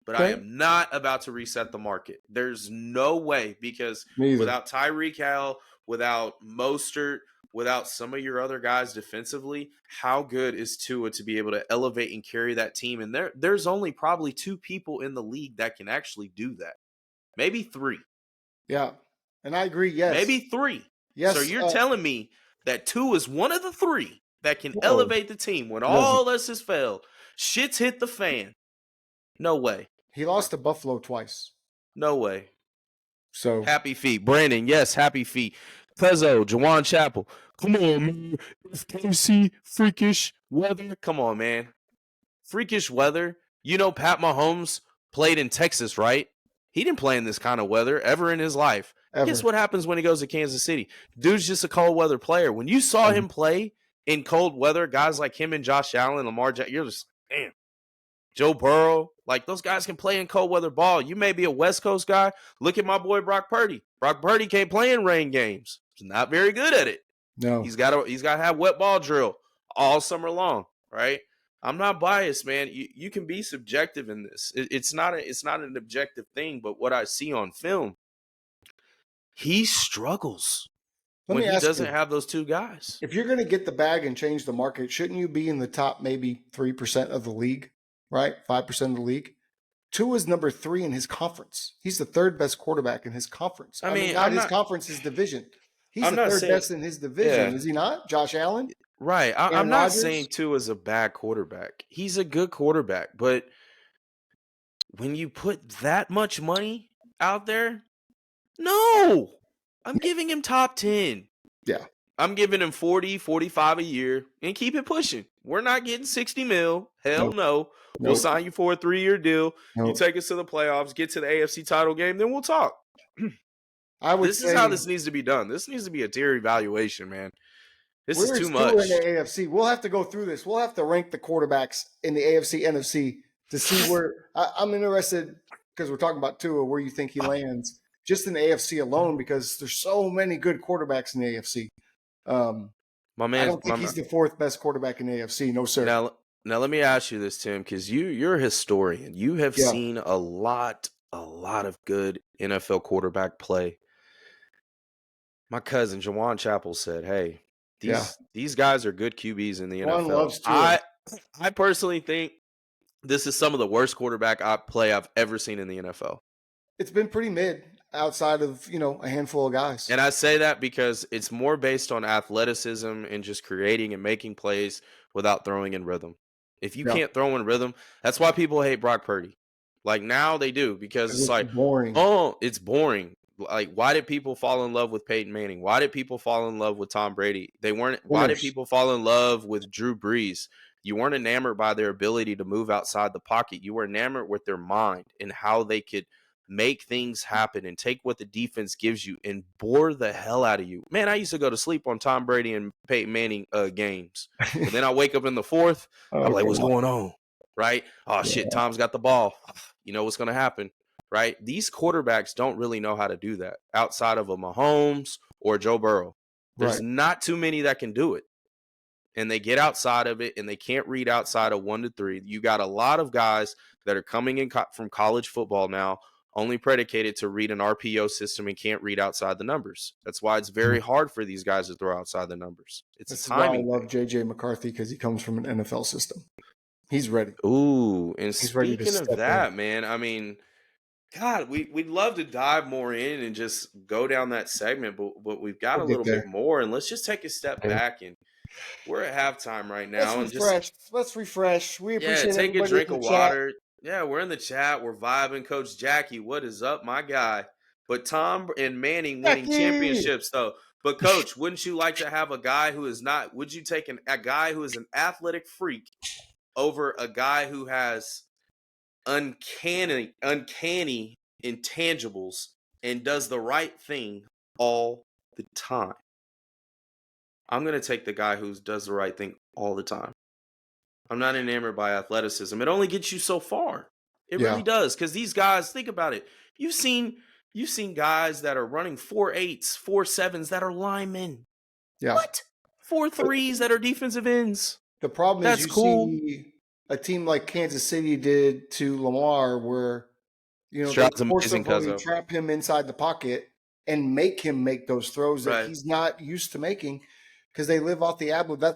but I Okay. am not about to reset the market. There's no way because Me either. without Tyreek Hill, without Mostert, without some of your other guys defensively, how good is Tua to be able to elevate and carry that team? And there's only probably two people in the league that can actually do that. Maybe three. Yeah, and I agree. Yes. Maybe three. So Yes. you're telling me that Tua is one of the three that can No, elevate the team when he doesn't. all else has failed. Shit's hit the fan. No way. He lost to Buffalo twice. No way. So Happy feet. Brandon, yes, happy feet. Pezzo, Jawan Chapel. Come on, man. It's KC freakish weather. Come on, man. Freakish weather. You know, Pat Mahomes played in Texas, right? He didn't play in this kind of weather ever in his life. Guess ever. what happens when he goes to Kansas City? Dude's just a cold weather player. When you saw him play in cold weather, guys like him and Josh Allen, Lamar Jackson, you're just, damn. Joe Burrow, like those guys can play in cold weather ball. You may be a West Coast guy. Look at my boy Brock Purdy. Brock Purdy can't play in rain games. He's not very good at it. No. He's got to have wet ball drill all summer long, right? I'm not biased, man. You can be subjective in this. It's not an objective thing, but what I see on film, he struggles Let when me he ask doesn't you: have those two guys. if you're going to get the bag and change the market, shouldn't you be in the top maybe 3% of the league, right? 5% of the league. Tua is number 3 in his conference. He's the third best quarterback in his conference. I mean, not I'm his not. conference, his division. He's I'm the not third saying. best in his division, Yeah. is he not? Josh Allen, Right. I'm Aaron not saying Rodgers. Tua is a bad quarterback. He's a good quarterback, but when you put that much money out there, no. I'm giving him top 10. Yeah. I'm giving him 40, 45 a year and keep it pushing. We're not getting 60 mil. Hell No. no. We'll No. sign you for a 3-year deal. You No. take us to the playoffs, get to the AFC title game, then we'll talk. I would This is how say this needs to be done. This needs to be a tier evaluation, man. This is where too is Tua in the much. AFC? We'll have to go through this. We'll have to rank the quarterbacks in the AFC, NFC to see where I'm interested because we're talking about Tua, where you think he lands just in the AFC alone because there's so many good quarterbacks in the AFC. I don't think he's the 4th best quarterback in the AFC. No, sir. Now let me ask you this, Tim, because you're a historian. You have Yeah. seen a lot of good NFL quarterback play. My cousin Jawan Chappell said, "Hey, these guys are good QBs in the Juan NFL." loves Tua. I personally think this is some of the worst quarterback play I've ever seen in the NFL. It's been pretty mid outside of, a handful of guys. And I say that because it's more based on athleticism and just creating and making plays without throwing in rhythm. If you Yeah. can't throw in rhythm, that's why people hate Brock Purdy. Like now they do because 'Cause it's it's like, boring. oh, it's boring. Like, why did people fall in love with Peyton Manning? Why did people fall in love with Tom Brady? They weren't. Why did Winners. people fall in love with Drew Brees? You weren't enamored by their ability to move outside the pocket. You were enamored with their mind and how they could make things happen and take what the defense gives you and bore the hell out of you. Man, I used to go to sleep on Tom Brady and Peyton Manning games. But then I wake up in the fourth. I'm Oh, like, what's God. going on? Right? Oh, shit, Yeah. Tom's got the ball. You know what's going to happen, right? These quarterbacks don't really know how to do that outside of a Mahomes or Joe Burrow. There's Right. not too many that can do it. And they get outside of it and they can't read outside of 1 to 3. You got a lot of guys that are coming in from college football now only predicated to read an RPO system and can't read outside the numbers. That's why it's very hard for these guys to throw outside the numbers. It's a This is why I timing love thing. JJ McCarthy, because he comes from an NFL system. He's ready. Ooh, and He's ready to speaking of step in. that, man, I mean, God, we'd love to dive more in and just go down that segment, but we've got a We'll get little bit there. more, and let's just take a step back. And we're at halftime right Let's now, and just refresh. Let's refresh. We yeah, appreciate take a everybody in drink the of chat. water. Yeah, we're in the chat. We're vibing. Coach Jackie, what is up, my guy? But Tom and Manning winning Jackie! championships, though. But Coach, wouldn't you like to have a guy who is not? Would you take a guy who is an athletic freak over a guy who has uncanny intangibles and does the right thing all the time? I'm gonna take the guy who does the right thing all the time. I'm not enamored by athleticism. It only gets you so far. It Yeah. really does. Because these guys, think about it. You've seen you've seen guys that are running 4.8s, 4.7s that are linemen. Yeah. What? 4.3s that are defensive ends. The problem is That's you cool. see a team like Kansas City did to Lamar, where they Stroud's amazing, forcibly Cuzzo. trap him inside the pocket and make him make those throws that Right. he's not used to making, because they live off the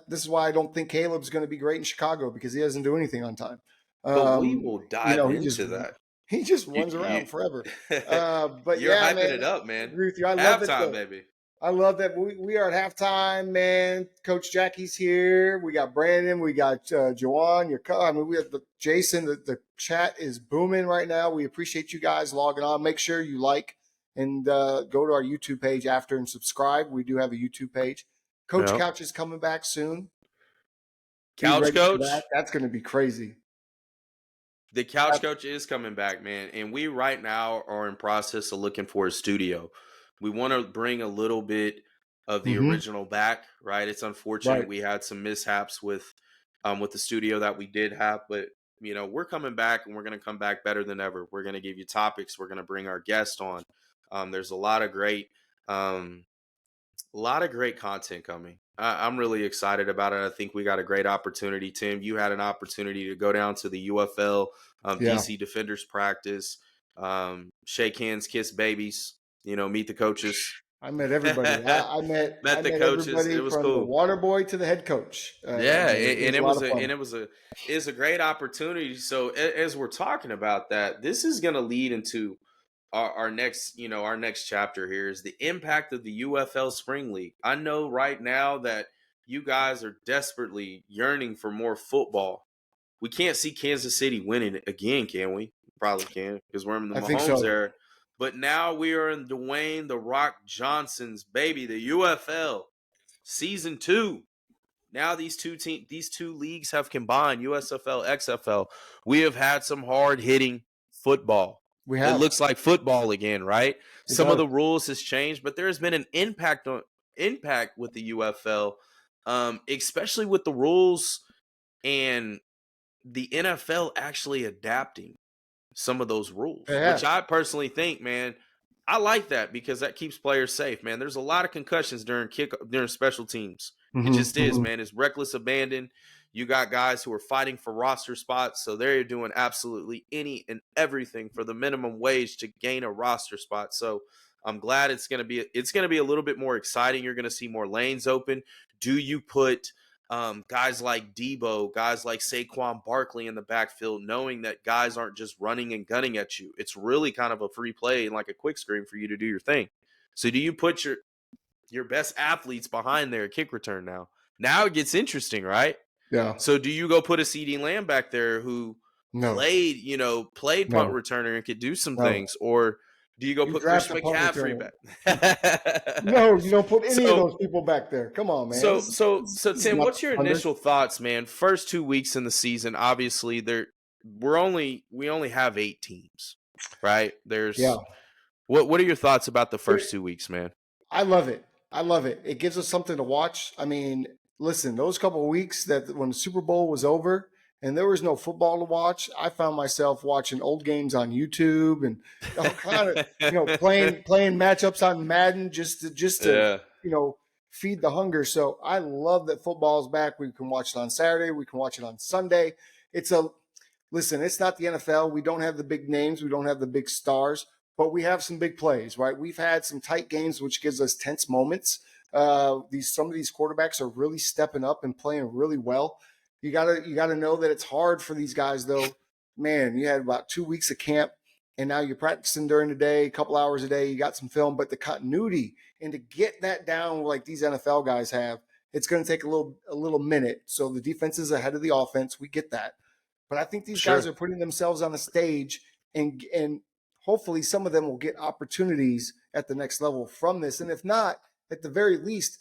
this is why I don't think Caleb's going to be great in Chicago, because he doesn't do anything on time. But we will dive He just into that. You, runs you, around forever. But you're yeah, hyping man, it up, I man. agree with you. I love it Halftime, though. baby. I love that we are at halftime, man. Coach Jackie's here. We got Brandon. We got Joanne. we have Jason. The chat is booming right now. We appreciate you guys logging on. Make sure you like and go to our YouTube page after and subscribe. We do have a YouTube page. Coach Yeah. Couch is coming back soon. Be Couch ready for that. coach. That's going to be crazy. The couch coach is coming back, man. And we right now are in process of looking for a studio. We want to bring a little bit of the Mm-hmm. original back, right? It's unfortunate Right. we had some mishaps with the studio that we did have, but we're coming back and we're going to come back better than ever. We're going to give you topics. We're going to bring our guest on. There's a lot of great content coming. I'm really excited about it. I think we got a great opportunity. Tim, you had an opportunity to go down to the UFL Yeah. DC Defenders practice, shake hands, kiss babies, meet the coaches. I met everybody. I met Met the coaches. everybody It was from the cool. water boy to the head coach. Yeah, It was and a it lot was of a fun. and it's a great opportunity. So as we're talking about that, this is going to lead into our next chapter here is the impact of the UFL Spring League. I know right now that you guys are desperately yearning for more football. We can't see Kansas City winning it again, can we? Probably can, because we're in the I think Mahomes so. era. But now we are in Dwayne the Rock Johnson's baby, the UFL season 2. Now these two leagues have combined, USFL, XFL. We have had some hard hitting football. We It have. looks like football again, right? It Some of does. the rules has changed, but there has been an impact with the UFL, especially with the rules and the NFL actually adapting some of those rules, It which has. I personally think, man, I like that because that keeps players safe, man. There's a lot of concussions during special teams. It just is, Mm-hmm. man. It's reckless abandon. You got guys who are fighting for roster spots, so they're doing absolutely any and everything for the minimum wage to gain a roster spot. So I'm glad it's gonna be a little bit more exciting. You're gonna see more lanes open. Do you put guys like Debo, guys like Saquon Barkley in the backfield, knowing that guys aren't just running and gunning at you. It's really kind of a free play and like a quick screen for you to do your thing. So do you put your best athletes behind their kick return now? Now it gets interesting, right? Yeah. So do you go put a CD Lamb back there who No. played punt No. returner and could do some No. things, or do you go You put draft Christian a punt McCaffrey returner. back? No, you don't put any of so those people back there. Come on, man. so so This so is Tim, not what's your the Thunder. initial thoughts, man? First 2 weeks in the season, obviously we only have 8 teams, right? Yeah. What are your thoughts about the first 2 weeks, man? I love it. I love it. It gives us something to watch. I mean, listen, those couple of weeks that when the Super Bowl was over and there was no football to watch, I found myself watching old games on YouTube and all kind of, playing matchups on Madden just to, Yeah, feed the hunger. So I love that football's back. We can watch it on Saturday. We can watch it on Sunday. It's a Listen, it's not the NFL. We don't have the big names. We don't have the big stars, but we have some big plays, right? We've had some tight games, which gives us tense moments. Some of these quarterbacks are really stepping up and playing really well. You gotta know that it's hard for these guys, though. Man, you had about 2 weeks of camp, and now you're practicing during the day, a couple hours a day. You got some film, but the continuity and to get that down like these NFL guys have, it's going to take a little minute. So the defense is ahead of the offense. We get that. But I think these guys sure. are putting themselves on a stage, and hopefully some of them will get opportunities at the next level from this. And if not, at the very least,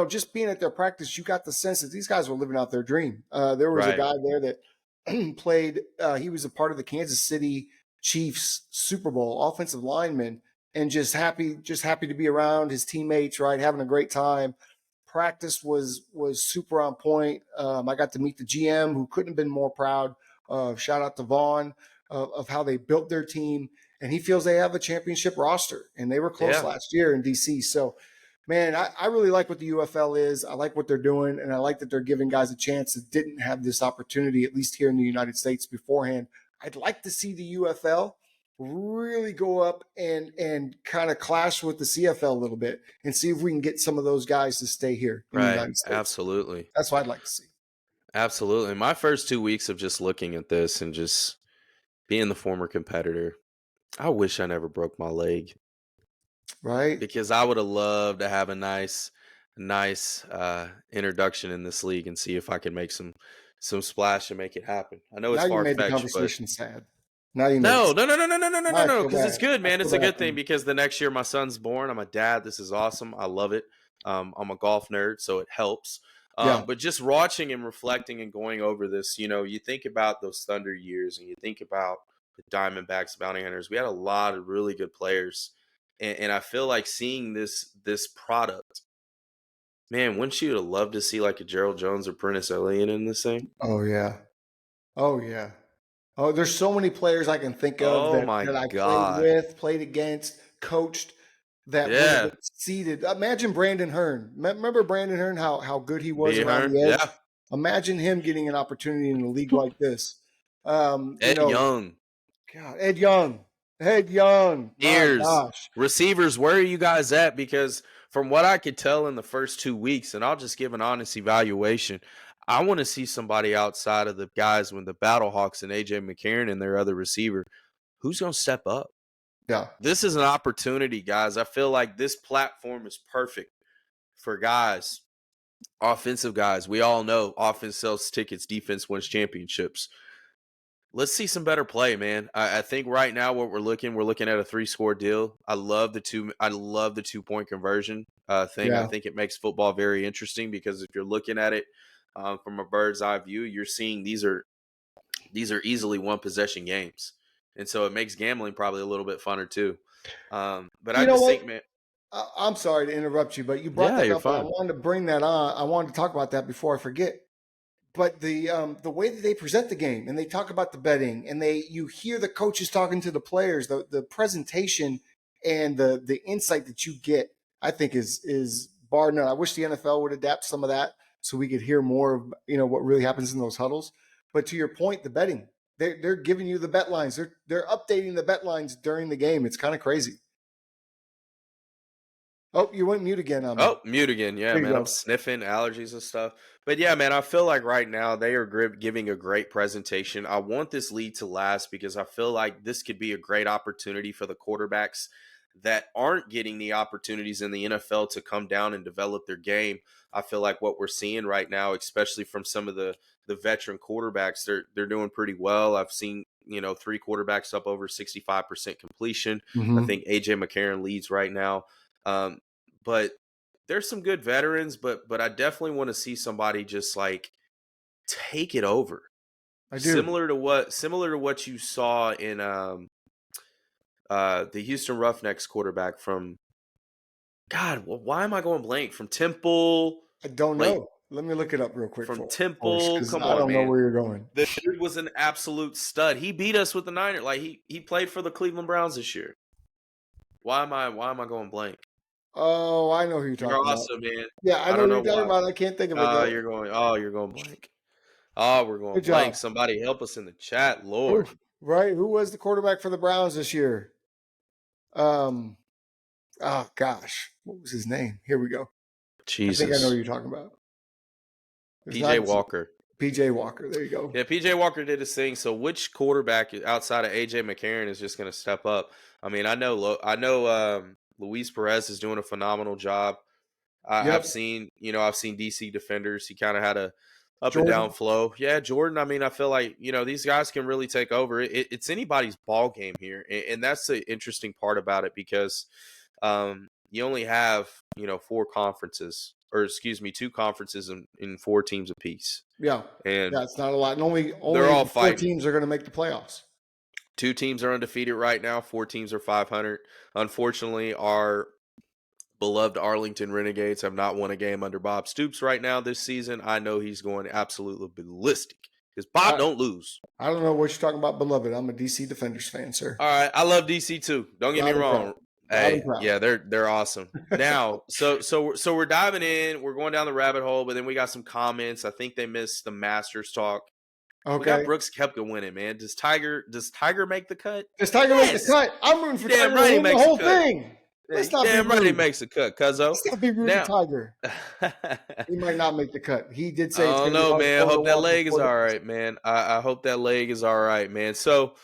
just being at their practice, you got the sense that these guys were living out their dream. There was a Right. guy there that played. He was a part of the Kansas City Chiefs Super Bowl offensive lineman, and just happy to be around his teammates, right, having a great time. Practice was super on point. I got to meet the GM, who couldn't have been more proud. Shout out to Vaughn of how they built their team, and he feels they have a championship roster, and they were close Yeah. last year in DC. So, man, I really like what the UFL is. I like what they're doing, and I like that they're giving guys a chance that didn't have this opportunity, at least here in the United States beforehand. I'd like to see the UFL really go up and kind of clash with the CFL a little bit and see if we can get some of those guys to stay here in the Right. United States. Absolutely. That's what I'd like to see. Absolutely. My first 2 weeks of just looking at this and just being the former competitor, I wish I never broke my leg, Right? because I would have loved to have a nice introduction in this league and see if I can make some splash and make it happen. I know it's Now you far made the fetched, but conversation sad. Now you made it no, sad. no, no, no, no, no, no, no, no, I no. feel Because it's bad. good, I man. It's feel a bad good for thing you. because the next year my son's born. I'm a dad. This is awesome. I love it. I'm a golf nerd, so it helps. Yeah. But just watching and reflecting and going over this, you think about those Thunder years and you think about the Diamondbacks, Bounty Hunters. We had a lot of really good players, and I feel like seeing this product, man. Wouldn't you have loved to see like a Gerald Jones or Prentice Elliott in this thing? Oh yeah. Oh yeah. Oh, there's so many players I can think of Oh that my that I played God. with, played against, coached that would have Yeah. been seated. Imagine Brandon Hearn. Remember Brandon Hearn, how good he was Be around her. the edge? Yeah. Imagine him getting an opportunity in a league like this. Um, you Ed know, Young. God, Ed Young. Ed Young. My Ears, gosh. receivers, where are you guys at? Because from what I could tell in the first 2 weeks, and I'll just give an honest evaluation, I want to see somebody outside of the guys when the Battlehawks and AJ McCarron and their other receiver. Who's going to step up? Yeah. This is an opportunity, guys. I feel like this platform is perfect for guys, offensive guys. We all know offense sells tickets, defense wins championships. Let's see some better play, man. I think right now what we're looking at a 3-score deal. I love the 2-point conversion thing. I Yeah. think it makes football very interesting because if you're looking at it from a bird's eye view, you're seeing these are easily one possession games, and so it makes gambling probably a little bit funner too. But I You know just what? think, man, I'm sorry to interrupt you, but you brought yeah, that you're up, and I fine. wanted to bring that on. I wanted to talk about that before I forget. But the way that they present the game and they talk about the betting and you hear the coaches talking to the players, the presentation and the insight that you get, I think is bar none. I wish the NFL would adapt some of that so we could hear more of what really happens in those huddles. But to your point, the betting, they're giving you the bet lines. They're updating the bet lines during the game. It's kind of crazy. Oh, you went mute again on me. Oh, mute again. Yeah, There you man. I'm go. sniffing allergies and stuff. But yeah, man, I feel like right now they are giving a great presentation. I want this lead to last because I feel like this could be a great opportunity for the quarterbacks that aren't getting the opportunities in the NFL to come down and develop their game. I feel like what we're seeing right now, especially from some of the veteran quarterbacks, they're doing pretty well. I've seen, 3 quarterbacks up over 65% completion. I Mm-hmm. think AJ McCarron leads right now. But there's some good veterans, but I definitely want to see somebody just like take it over. I do. Similar to what you saw in the Houston Roughnecks quarterback from God, why am I going blank? From Temple, I don't like know. Let me look it up real quick from for us Temple. because Come I on, don't know man. where you're going. The dude was an absolute stud. He beat us with the Niners. Like he played for the Cleveland Browns this year. Why am I going blank? Oh, I know who you're You're talking about. awesome, man. Yeah, I I know don't who know you're talking why. about. I can't think of it though. You're going blank. Oh, we're going Good blank. job. Somebody help us in the chat, Who, Lord. right? Who was the quarterback for the Browns this year? Um. Oh gosh, what was his name? Here we go. I think I know who Jesus. you're talking about. It's PJ not Walker. PJ Walker. There you go. Yeah, PJ Walker did his thing. So which quarterback outside of AJ McCarron is just going to step up? I mean, I know Luis Perez is doing a phenomenal job. I've Yep. seen, I've seen DC defenders. He kind of had a up and down Jordan. flow. Yeah, Jordan. I mean, I feel like these guys can really take over. It's anybody's ball game here, and that's the interesting part about it because you only have 4 conferences, or excuse me, 2 conferences in 4 teams apiece, Yeah. and Yeah, it's not a lot. And only they're all four fighting. teams are going to make the playoffs. 2 teams are undefeated right now. 4 teams are 500. Unfortunately, our beloved Arlington Renegades have not won a game under Bob Stoops right now this season. I know he's going absolutely ballistic because Bob I don't lose. I don't know what you're talking about, beloved. I'm a DC Defenders fan, sir. All right, I love DC too. Don't get me Loud and proud. wrong. Loud and Hey, proud. yeah, they're awesome. Now, so we're diving in. We're going down the rabbit hole, but then we got some comments. I think they missed the Masters talk. We got Okay. Brooks Koepka winning, man. Does Tiger make the cut? Does Tiger make the Yes. cut? I'm rooting You for damn Tiger to right he win the makes a whole cut. thing. Yeah, Let's you not be damn right he rude. makes a cut, cuzzo. Let's not be rude to Now, Tiger. I He might not make the cut. He did say it's don't going to be know, hard man. for him to Hope that walk leg is before the. all right, man. I hope that leg is all right, man. So,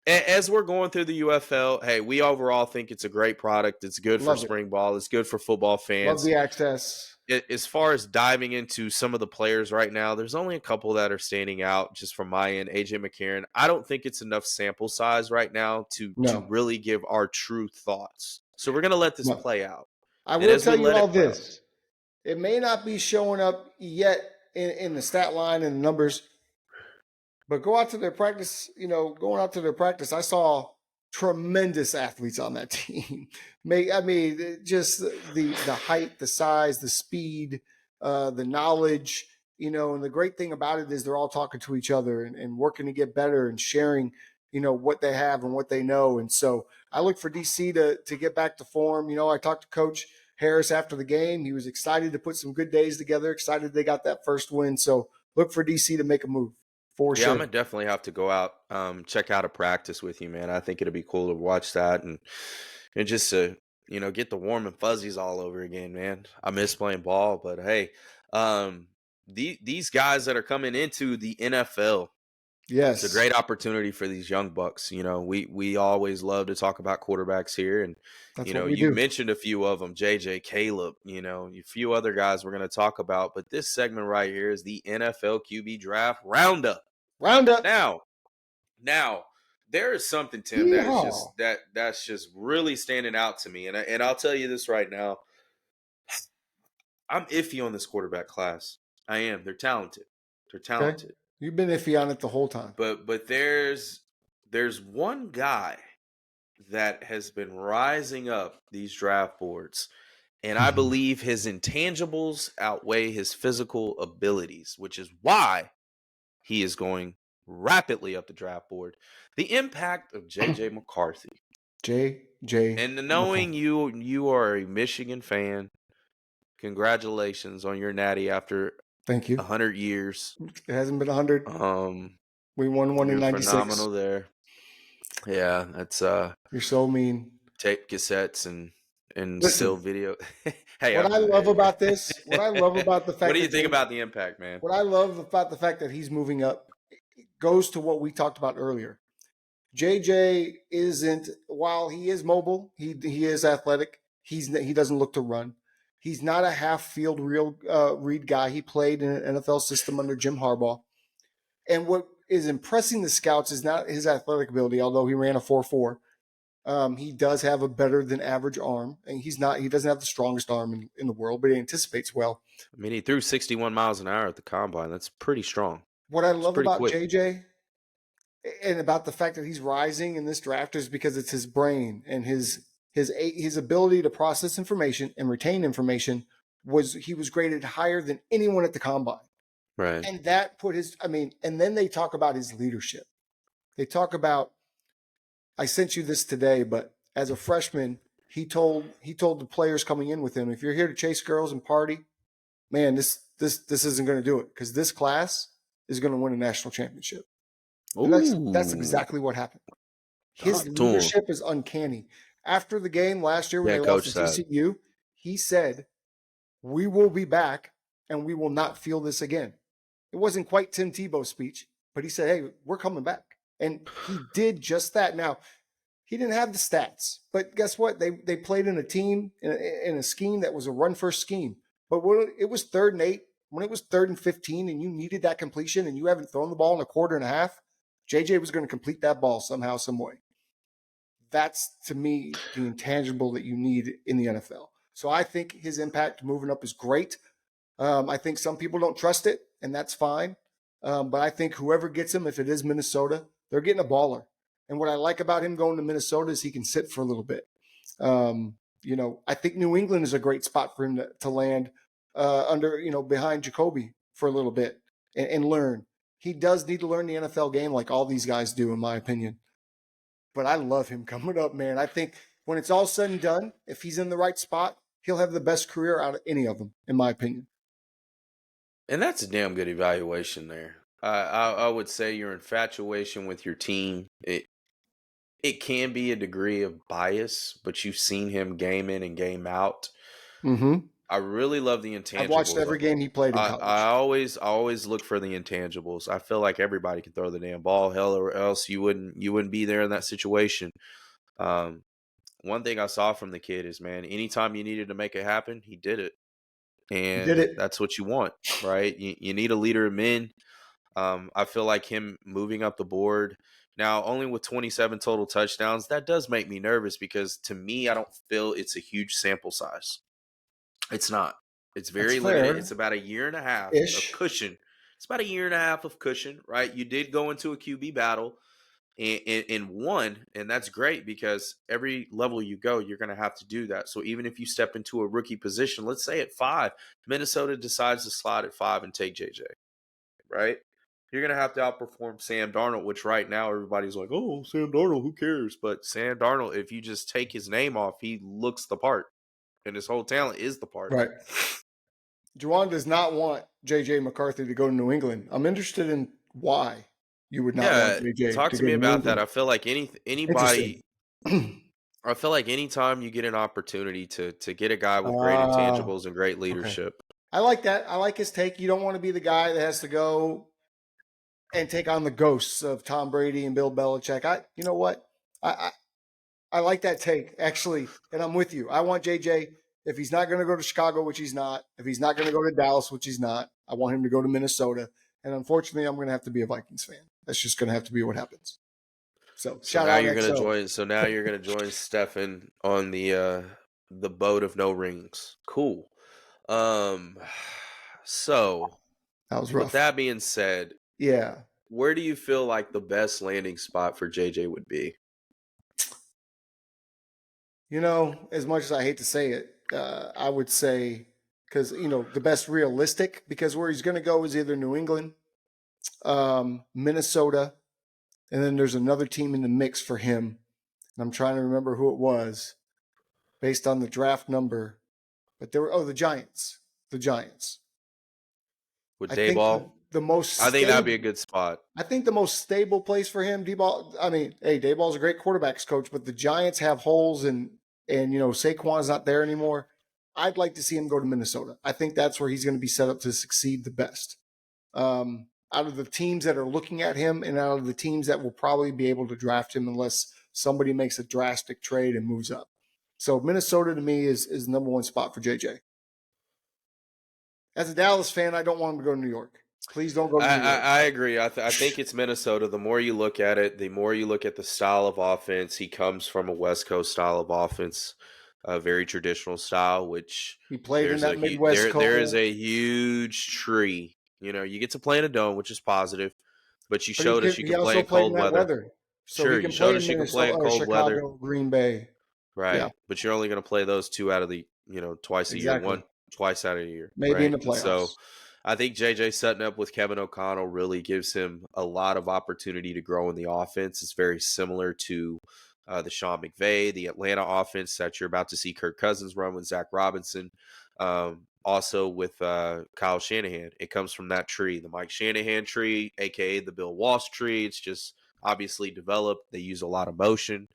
as we're going through the UFL, hey, we overall think it's a great product. It's good for Love it. spring ball. It's good for football Love fans. the access. As far as diving into some of the players right now, there's only a couple that are standing out just from my end. AJ McCarron. I don't think it's enough sample size right now to No. really give our true thoughts. So we're gonna let this No. play out. I And will as we tell you let all it play out, this. It may not be showing up yet in the stat line and the numbers, but go out to their practice, going out to their practice, I saw tremendous athletes on that team. Just the height, the size, the speed, the knowledge, and the great thing about it is they're all talking to each other and working to get better and sharing, what they have and what they know. And so I look for DC to get back to form. I talked to Coach Harris after the game. He was excited to put some good days together, excited they got that first win. So look for DC to make a move for yeah, I'm sure. gonna definitely have to go out, check out a practice with you, man. I think it'll be cool to watch that and just to get the warm and fuzzies all over again, man. I miss playing ball, but hey, these guys that are coming into the NFL, it's a Yes, great opportunity for these young bucks. We always love to talk about quarterbacks here, and that's what we you do. mentioned a few of them, JJ, Caleb, a few other guys we're going to talk about. But this segment right here is the NFL QB draft roundup. Round up. Now, there is something, Tim, Yeehaw. that's just really standing out to me, and I'll tell you this right now. I'm iffy on this quarterback class. I am. They're talented. They're Okay. talented. You've been iffy on it the whole time. But there's one guy that has been rising up these draft boards, and I believe his intangibles outweigh his physical abilities, which is why he is going rapidly up the draft board. The impact of JJ McCarthy. J. And knowing you are a Michigan fan, congratulations on your natty after Thank you. 100 years. It hasn't been 100. We won one in You're 96. phenomenal there. Yeah, that's You're so mean. tape cassettes and and still Listen, video. Hey, what I love about this, what I love about the what fact do you that think about the impact, man? what I love about the fact that he's moving up goes to what we talked about earlier. JJ isn't, while he is mobile, he is athletic. He doesn't look to run. He's not a half field real read guy. He played in an NFL system under Jim Harbaugh. And what is impressing the scouts is not his athletic ability, although he ran a 4.4. He does have a better than average arm, and he doesn't have the strongest arm in the world, but he anticipates well. I mean, he threw 61 miles an hour at the combine. That's pretty strong. What I It's love pretty about quick. JJ and about the fact that he's rising in this draft is because it's his brain and his ability to process information and retain information. He was graded higher than anyone at the combine. Right. And that put his, I mean, and then they talk about his leadership. They talk about, I sent you this today, but as a freshman, he told the players coming in with him, if you're here to chase girls and party, man, this isn't going to do it, because this class is going to win a national championship. And that's Ooh. exactly what happened. His Talk to him. leadership is uncanny. After the game last year when Yeah, they lost to coach that. TCU, he said, "We will be back and we will not feel this again." It wasn't quite Tim Tebow's speech, but he said, "Hey, we're coming back." And he did just that. Now, he didn't have the stats, but guess what? They played in a team in a scheme that was a run first scheme. But when it was 3rd and 8, when it was 3rd and 15, and you needed that completion, and you haven't thrown the ball in a quarter and a half, JJ was going to complete that ball somehow, some way. That's, to me, the intangible that you need in the NFL. So I think his impact moving up is great. I think some people don't trust it, and that's fine. But I think whoever gets him, if it is Minnesota, they're getting a baller. And what I like about him going to Minnesota is he can sit for a little bit. I think New England is a great spot for him to land under, behind Jacoby for a little bit and learn. He does need to learn the NFL game like all these guys do, in my opinion. But I love him coming up, man. I think when it's all said and done, if he's in the right spot, he'll have the best career out of any of them, in my opinion. And that's a damn good evaluation there. I would say your infatuation with your team, it can be a degree of bias, but you've seen him game in and game out. Mm-hmm. I really love the I've watched intangibles. every game he played in I college. always look for the intangibles. I feel like everybody can throw the damn ball, hell, or else you wouldn't be there in that situation. One thing I saw from the kid is, man, anytime you needed to make it happen, he did it. He did And it. that's what you want, right? You need a leader of men. I feel like him moving up the board now, only with 27 total touchdowns, that does make me nervous because to me, I don't feel it's a huge sample size. It's not. It's That's very limited. It's fair about a year and a half of ish. cushion. It's about a year and a half of cushion, right? You did go into a QB battle and won, and that's great because every level you go, you're going to have to do that. So even if you step into a rookie position, let's say at 5, Minnesota decides to slide at 5 and take JJ, right? You're going to have to outperform Sam Darnold, which right now everybody's like, oh, Sam Darnold, who cares? But Sam Darnold, if you just take his name off, he looks the part, and his whole talent is the part. Right. Juwan does not want JJ McCarthy to go to New England. I'm interested in why you would not want Yeah, JJ talk to to go me to New about that. England. I feel like Interesting. anybody I feel like anytime you get an opportunity to get a guy with great intangibles and great Okay. leadership. I like that. I like his take. You don't want to be the guy that has to go and take on the ghosts of Tom Brady and Bill Belichick. You know what? I like that take, actually, and I'm with you. I want JJ, if he's not going to go to Chicago, which he's not, if he's not going to go to Dallas, which he's not, I want him to go to Minnesota. And unfortunately, I'm going to have to be a Vikings fan. That's just going to have to be what happens. So So shout now out you're gonna XO. join. So now you're gonna join Stefan on the boat of no rings. Cool. Um. So That was with rough. that being said, Yeah. where do you feel like the best landing spot for JJ would be? As much as I hate to say it, I would say, because, the best realistic, because where he's going to go is either New England, Minnesota, and then there's another team in the mix for him. And I'm trying to remember who it was based on the draft number. But there were, the Giants. The Giants. With I think Dayball, the most I think that'd be stable. a good spot. I think the most stable place for him, D-ball. I mean, hey, Dayball's a great quarterbacks coach, but the Giants have holes in and Saquon's not there anymore, I'd like to see him go to Minnesota. I think that's where he's going to be set up to succeed the best. Out of the teams that are looking at him and out of the teams that will probably be able to draft him unless somebody makes a drastic trade and moves up. So Minnesota to me is the number one spot for JJ. As a Dallas fan, I don't want him to go to New York. Please don't go to New York. I agree. I think it's Minnesota. The more you look at it, the more you look at the style of offense. He comes from a West Coast style of offense, a very traditional style, which he played in that Midwest cold. There is a huge tree. You get to play in a dome, which is positive, but you showed us you can play in cold weather. So sure, you showed us you can play in cold weather. Chicago, Green Bay. Right. Yeah. But you're only going to play those two out of the, twice a year, twice out of the year. Maybe right? in the playoffs. So I think JJ setting up with Kevin O'Connell really gives him a lot of opportunity to grow in the offense. It's very similar to the Sean McVay, the Atlanta offense that you're about to see Kirk Cousins run with Zach Robinson. Also with Kyle Shanahan. It comes from that tree, the Mike Shanahan tree, a.k.a. the Bill Walsh tree. It's just obviously developed. They use a lot of motion.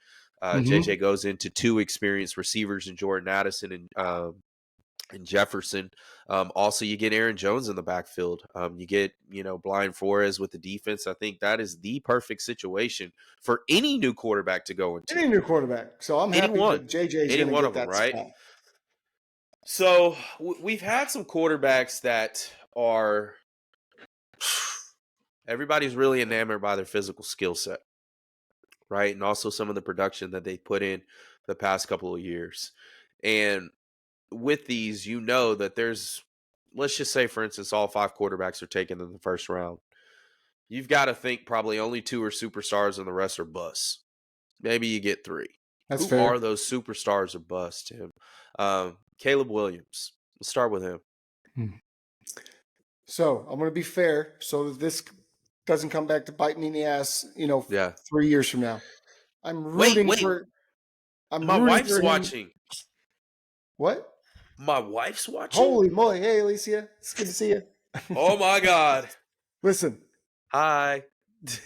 JJ goes into two experienced receivers in Jordan Addison and Jefferson. Also, you get Aaron Jones in the backfield. You get, Brian Flores with the defense. I think that is the perfect situation for any new quarterback to go into. Any new quarterback. So I'm happy that JJ is going to get that right? spot. So we've had some quarterbacks that are – everybody's really enamored by their physical skill set, right? And also some of the production that they put in the past couple of years. And with these, that there's, let's just say, for instance, all 5 quarterbacks are taken in the first round. You've got to think probably only 2 are superstars and the rest are busts. Maybe you get 3. That's Who fair. are those superstars or busts, Tim? Caleb Williams. Let's start with him. So I'm going to be fair so that this doesn't come back to bite me in the ass, 3 years from now. I'm rooting for. My wife's watching. What? My wife's watching? Holy moly. Hey, Alicia. It's good to see you. Oh, my God. Listen. Hi.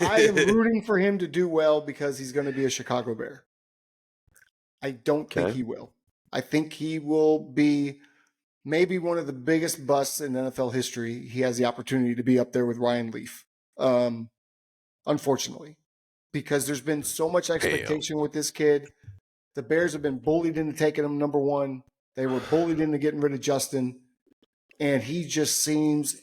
I am rooting for him to do well because he's going to be a Chicago Bear. I don't think he will. I think he will be maybe one of the biggest busts in NFL history. He has the opportunity to be up there with Ryan Leaf, unfortunately, because there's been so much expectation with this kid. The Bears have been bullied into taking him number 1. They were bullied into getting rid of Justin, and he just seems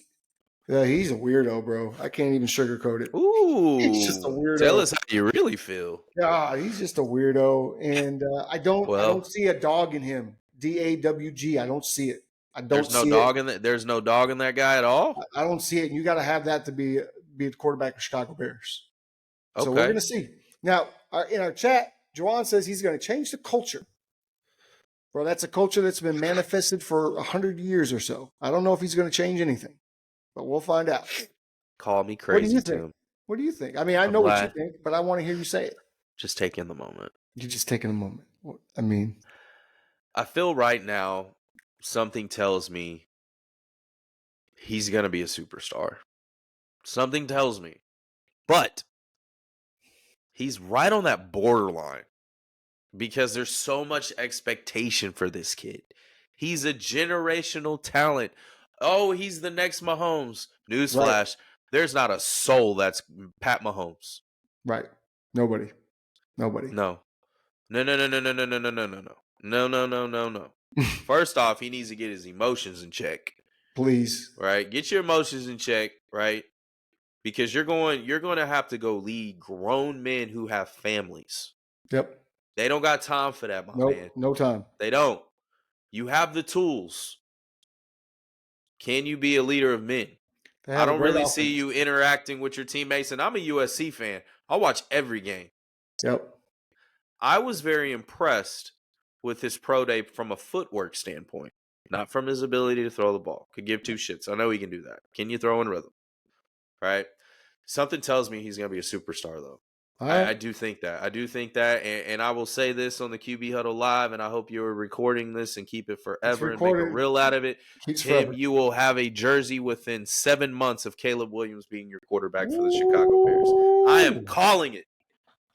he's a weirdo, bro. I can't even sugarcoat it. Ooh, he's just a weirdo. Tell us how you really feel. Yeah, he's just a weirdo, and I don't see a dog in him. DAWG. I don't see it. There's no dog in that. There's no dog in that guy at all. I don't see it. And you got to have that to be the quarterback of Chicago Bears. Okay. So we're going to see. Now, in our chat, Juwan says he's going to change the culture. Bro, that's a culture that's been manifested for 100 years or so. I don't know if he's going to change anything, but we'll find out. Call me crazy, Tim. What do you think? I mean, I know what you think, but I want to hear you say it. Just take in the moment. You're just taking a moment. I mean, I feel right now something tells me he's going to be a superstar. Something tells me. But he's right on that borderline because there's so much expectation for this kid. He's a generational talent. Oh, he's the next Mahomes. Newsflash. Right. There's not a soul that's Pat Mahomes. Right. Nobody. No. First off, he needs to get his emotions in check. Please. Right? Get your emotions in check, right? Because you're going to have to go lead grown men who have families. Yep. They don't got time for that, my man. No time. They don't. You have the tools. Can you be a leader of men? I don't really see you interacting with your teammates, and I'm a USC fan. I watch every game. Yep. I was very impressed with his pro day from a footwork standpoint, not from his ability to throw the ball. Could give 2 shits. I know he can do that. Can you throw in rhythm? Right? Something tells me he's going to be a superstar, though. I do think that. And I will say this on the QB Huddle Live, and I hope you're recording this and keep it forever and make a reel out of it. Tim, you will have a jersey within 7 months of Caleb Williams being your quarterback for the Chicago Bears. I am calling it.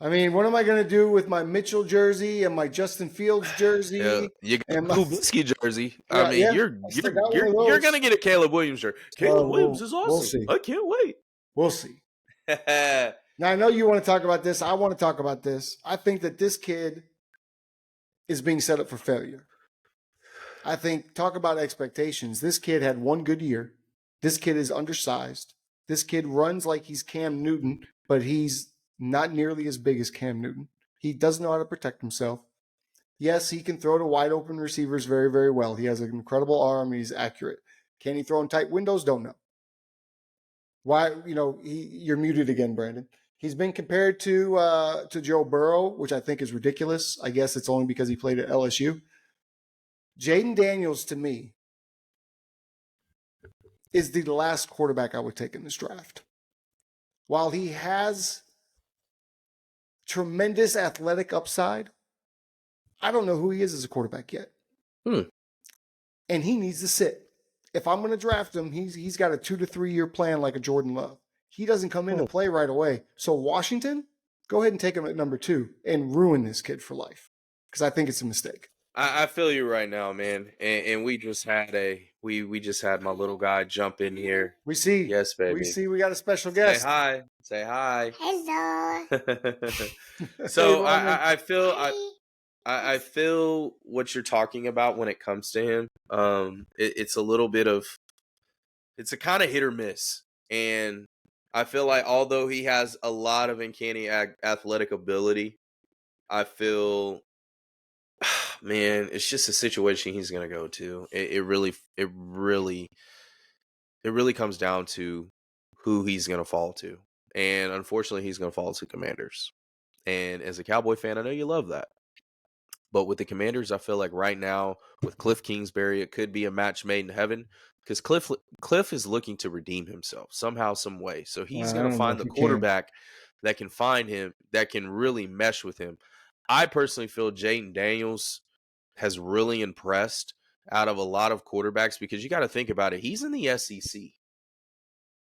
I mean, what am I going to do with my Mitchell jersey and my Justin Fields Yeah, jersey you got and the my Trubisky jersey. I yeah, mean, yeah. you're I still you're got one you're of you're those. gonna get a Caleb Williams shirt. Caleb Williams is We'll awesome. see. I can't wait. We'll see. Now I know you want to talk about this. I want to talk about this. I think that this kid is being set up for failure. I think talk about expectations. This kid had one good year. This kid is undersized. This kid runs like he's Cam Newton, but he's not nearly as big as Cam Newton. He doesn't know how to protect himself. Yes, he can throw to wide open receivers very, very well. He has an incredible arm. He's accurate. Can he throw in tight windows? Don't know. Why? You're muted again, Brandon. He's been compared to Joe Burrow, which I think is ridiculous. I guess it's only because he played at LSU. Jaden Daniels, to me, is the last quarterback I would take in this draft. While he has tremendous athletic upside, I don't know who he is as a quarterback yet. And he needs to sit. If I'm going to draft him, he's got a 2 to 3 year plan like a Jordan Love. He doesn't come into play right away. So Washington, go ahead and take him at number 2 and ruin this kid for life, because I think it's a mistake. I feel you right now, man. And we just had we just had my little guy jump in here. We see. Yes, baby. We see. We got a special guest. Say hi. Say hi. Hello. So I feel what you're talking about when it comes to him. It's a little bit of, it's a kind of hit or miss, and I feel like although he has a lot of uncanny athletic ability, I feel, man, it's just a situation he's gonna go to. It really comes down to who he's gonna fall to, and unfortunately, he's gonna fall to Commanders. And as a Cowboy fan, I know you love that. But with the Commanders, I feel like right now with Cliff Kingsbury, it could be a match made in heaven, because Cliff is looking to redeem himself somehow, some way. So he's going to find the quarterback that can find him, that can really mesh with him. I personally feel Jaden Daniels has really impressed out of a lot of quarterbacks, because you got to think about it. He's in the SEC,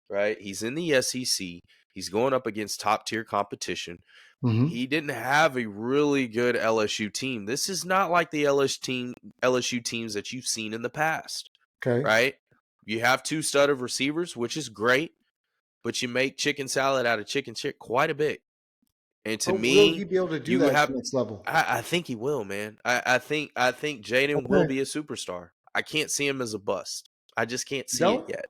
right? He's in the SEC. He's going up against top tier competition. Mm-hmm. He didn't have a really good LSU team. This is not like the LSU teams that you've seen in the past. Okay. Right? You have 2 stud of receivers, which is great, but you make chicken salad out of chicken shit quite a bit. And to me, will he be able to do that at the next level? I think he will, man. I think Jaden will be a superstar. I can't see him as a bust. I just can't see it yet.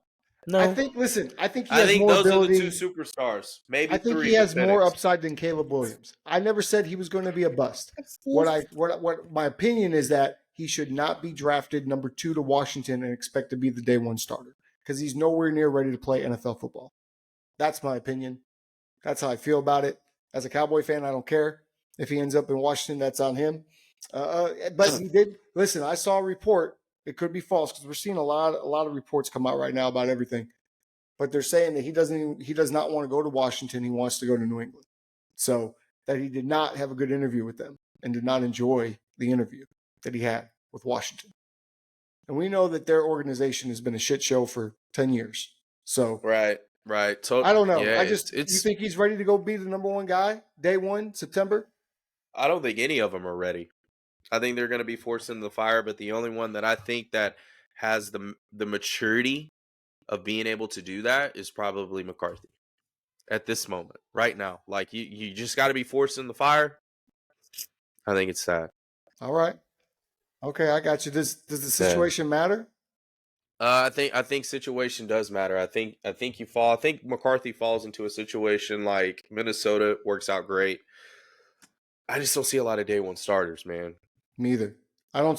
No, I think he has more those ability. are the 2 superstars. Maybe I think 3. he has more upside than Caleb Williams. I never said he was going to be a bust. What my opinion is that he should not be drafted number 2 to Washington and expect to be the day 1 starter, because he's nowhere near ready to play NFL football. That's my opinion. That's how I feel about it. As a Cowboy fan, I don't care if he ends up in Washington. That's on him. But he did. Listen, I saw a report. It could be false, because we're seeing a lot of reports come out right now about everything. But they're saying that he does not want to go to Washington. He wants to go to New England. So that he did not have a good interview with them and did not enjoy the interview that he had with Washington. And we know that their organization has been a shit show for 10 years. So right. I don't know. Yeah, you think he's ready to go be the number 1 guy day 1, September? I don't think any of them are ready. I think they're going to be forced into the fire, but the only one that I think that has the maturity of being able to do that is probably McCarthy at this moment, right now. Like, you just got to be forced in the fire. I think it's sad. All right. Okay, I got you. Does the situation matter? I think situation does matter. I think McCarthy falls into a situation like Minnesota, works out great. I just don't see a lot of day 1 starters, man. Me either. I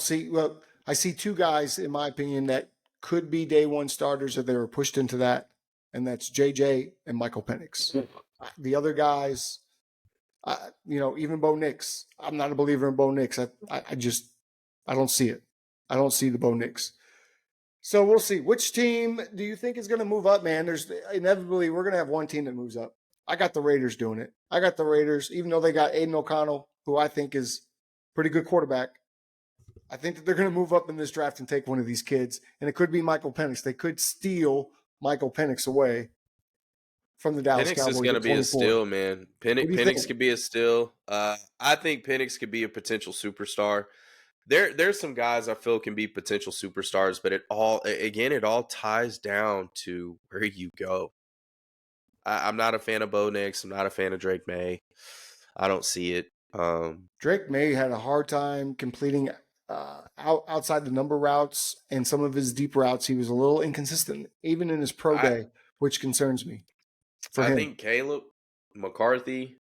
see 2 guys, in my opinion, that could be day 1 starters if they were pushed into that, and that's JJ and Michael Penix. The other guys, even Bo Nix. I'm not a believer in Bo Nix. I don't see it. I don't see the Bo Nix. So we'll see. Which team do you think is going to move up, man? There's inevitably, we're going to have one team that moves up. I got the Raiders doing it. I got the Raiders, even though they got Aiden O'Connell, who I think is a pretty good quarterback. I think that they're going to move up in this draft and take one of these kids. And it could be Michael Penix. They could steal Michael Penix away from the Dallas Penix is Cowboys going to at be a 24. steal, man. What do you Penix think? could be a steal. I think Penix could be a potential superstar. There's some guys I feel can be potential superstars, but it all ties down to where you go. I'm not a fan of Bo Nix. I'm not a fan of Drake May. I don't see it. Drake May had a hard time completing outside the number routes and some of his deep routes. He was a little inconsistent, even in his pro I day, which concerns me for I him. think Caleb, McCarthy,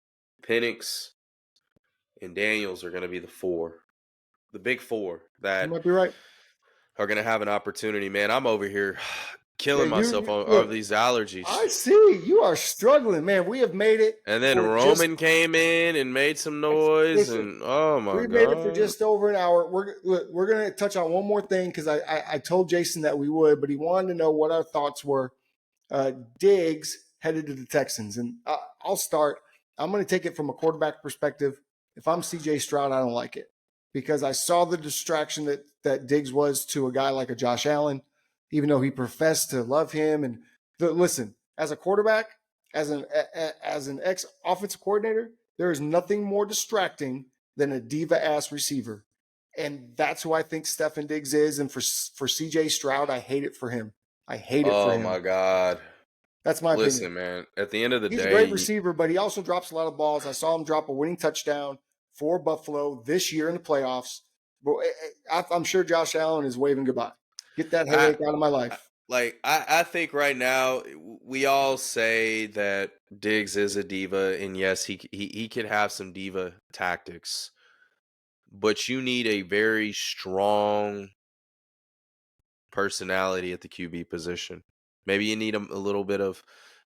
Penix, and Daniels are going to be the big four You that might be right. are going to have an opportunity. Man, I'm over here Yeah, killing myself you of look. these allergies. I see you are struggling, man. We have made it And then for just Roman came in and made some noise, listen. and oh my We've made it for god! just over an hour. We're going to touch on one more thing because I told Jason that we would, but he wanted to know what our thoughts were. Diggs headed to the Texans, and I'll start. I'm going to take it from a quarterback perspective. If I'm C.J. Stroud, I don't like it because I saw the distraction that Diggs was to a guy like a Josh Allen, even though he professed to love him. And listen, as a quarterback, as an ex offensive coordinator, there is nothing more distracting than a diva ass receiver, and that's who I think Stefon Diggs is. And for C.J. Stroud, I hate it for him. I hate it for Oh him. my god! That's my opinion. Listen, man. At the end of the He's a great day, receiver, but he also drops a lot of balls. I saw him drop a winning touchdown for Buffalo this year in the playoffs. But I'm sure Josh Allen is waving goodbye. Get that I headache out of my life. I think right now we all say that Diggs is a diva, and yes, he could have some diva tactics, but you need a very strong personality at the QB position. Maybe you need a little bit of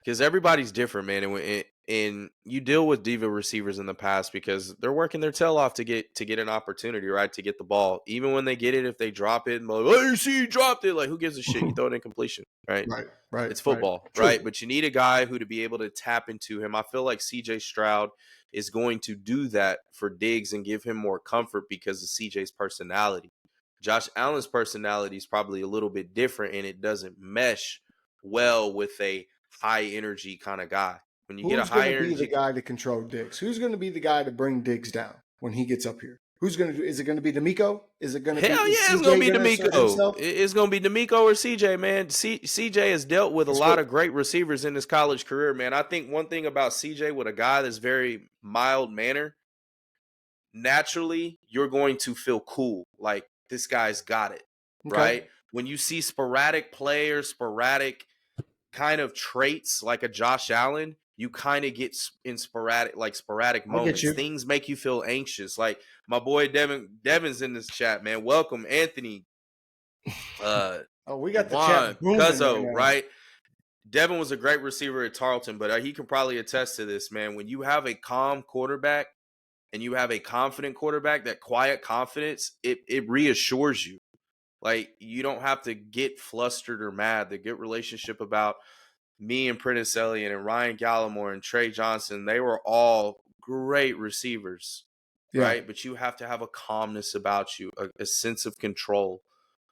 because everybody's different, man. And you deal with diva receivers in the past because they're working their tail off to get an opportunity, right? To get the ball. Even when they get it, if they drop it, and like, oh, you see, you dropped it. Like, who gives a shit? You throw it in completion, right? Right. It's football, True. right? But you need a guy who to be able to tap into him. I feel like CJ Stroud is going to do that for Diggs and give him more comfort because of CJ's personality. Josh Allen's personality is probably a little bit different and it doesn't mesh well with a high energy kind of guy. When you get a Who's going high to be the energy, guy to control Diggs? Who's going to be the guy to bring Diggs down when he gets up here? Who's going to do? Is it going to be D'Amico? Is it going to be? hell Is yeah, it's gonna CJ be going to assert D'Amico. himself? It's gonna be D'Amico or CJ, man. CJ has dealt with a Guess lot what? of great receivers in his college career, man. I think one thing about CJ with a guy that's very mild manner, naturally you're going to feel cool, like this guy's got it, Okay. right? When you see sporadic players, sporadic kind of traits like a Josh Allen, you kind of get in sporadic I get moments. you. Things make you feel anxious. Like my boy Devin's in this chat, man. Welcome, Anthony, Oh, we got the chat Juan, booming right Cuzzo, now. right? Devin was a great receiver at Tarleton, but he can probably attest to this, man. When you have a calm quarterback and you have a confident quarterback, that quiet confidence, it reassures you. Like you don't have to get flustered or mad. The good relationship about me and Prentice Elliott and Ryan Gallimore and Trey Johnson, they were all great receivers, Yeah. right? But you have to have a calmness about you, a sense of control.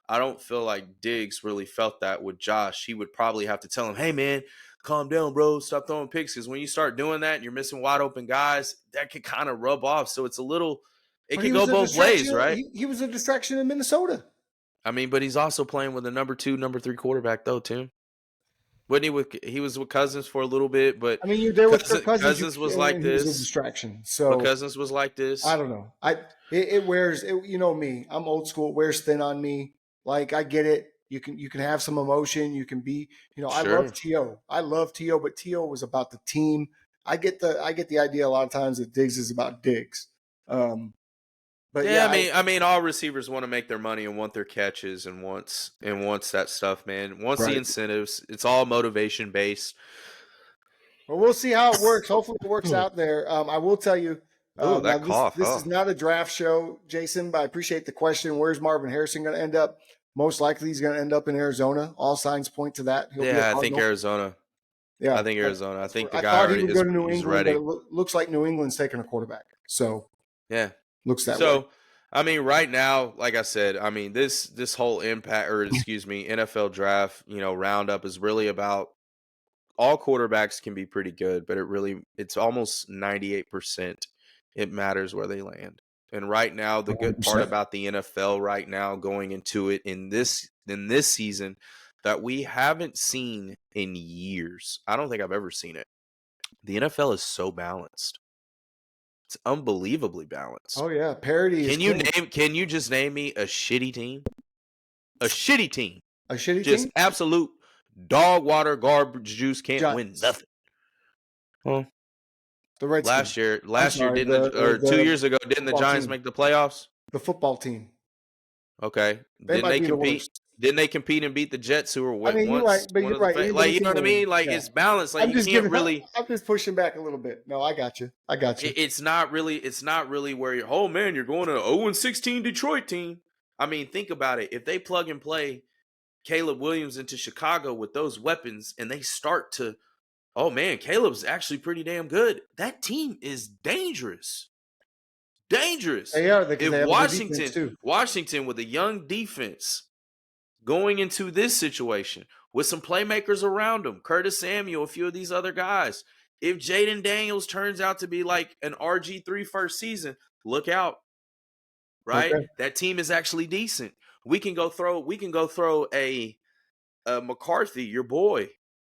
I don't feel like Diggs really felt that with Josh. He would probably have to tell him, hey, man, calm down, bro. Stop throwing picks. Because when you start doing that and you're missing wide open guys, that could kind of rub off. So it's it But could he go was a both ways, distraction. right? He was a distraction in Minnesota. I mean, but he's also playing with a number 2, number 3 quarterback, though, Tim. Wasn't he was with Cousins for a little bit, but I mean, you're there with Kirk Cousins, Cousins was like and he was a this. distraction. But So Cousins was like I this. don't know. It wears. You know me. I'm old school. It wears thin on me. Like I get it. You can have some emotion. You can be. I love Sure. To. I love To, but To was about the team. I get the idea a lot of times that Diggs is about Diggs. Um, but Yeah, yeah, I mean, all receivers want to make their money and want their catches and wants that stuff, man. Wants the right. incentives. It's all motivation based. Well, we'll see how it works. Hopefully, it works out there. I will tell you. Oh, Now, that this cough, this huh? is not a draft show, Jason, but I appreciate the question. Where's Marvin Harrison going to end up? Most likely, he's going to end up in Arizona. All signs point to that. He'll be a Yeah, I think Cardinal. Arizona. Yeah, I think Arizona. I that's think where the I guy thought he already would go is to New he's England, but ready. it looks like New England's taking a quarterback. So Yeah. looks that way. So, I mean, right now, like I said, I mean, this whole NFL draft, roundup is really about all quarterbacks can be pretty good, but it's almost 98%. It matters where they land. And right now, the good part 100%. about the NFL right now going into it in this season that we haven't seen in years. I don't think I've ever seen it. The NFL is so balanced. It's unbelievably balanced. Oh yeah, parity is king. Can you just name me a shitty team? A shitty team. A shitty Just team? absolute dog water garbage juice, can't win Giants. nothing. Well, The Redskins. last year didn't or 2 years ago didn't the Giants make the playoffs? The football team. Okay. They Didn't might they be the compete? worst. Didn't they compete and beat the Jets, who were I mean, you're right, once but one you're of the right. like, you know what I Anybody can mean? win. Like, Yeah. it's balanced. Like, I'm you just can't really. I'm just pushing back a little bit. No, I got you. It's not really where you're. Oh man, you're going to 0-16 Detroit team. I mean, think about it. If they plug and play Caleb Williams into Chicago with those weapons, and they start to, oh man, Caleb's actually pretty damn good. That team is dangerous. Dangerous. They are, because If they have a good defense too. Washington with a young defense going into this situation with some playmakers around him, Curtis Samuel, a few of these other guys. If Jaden Daniels turns out to be like an RG3 first season, look out. Right? Okay. That team is actually decent. We can go throw a McCarthy, your boy,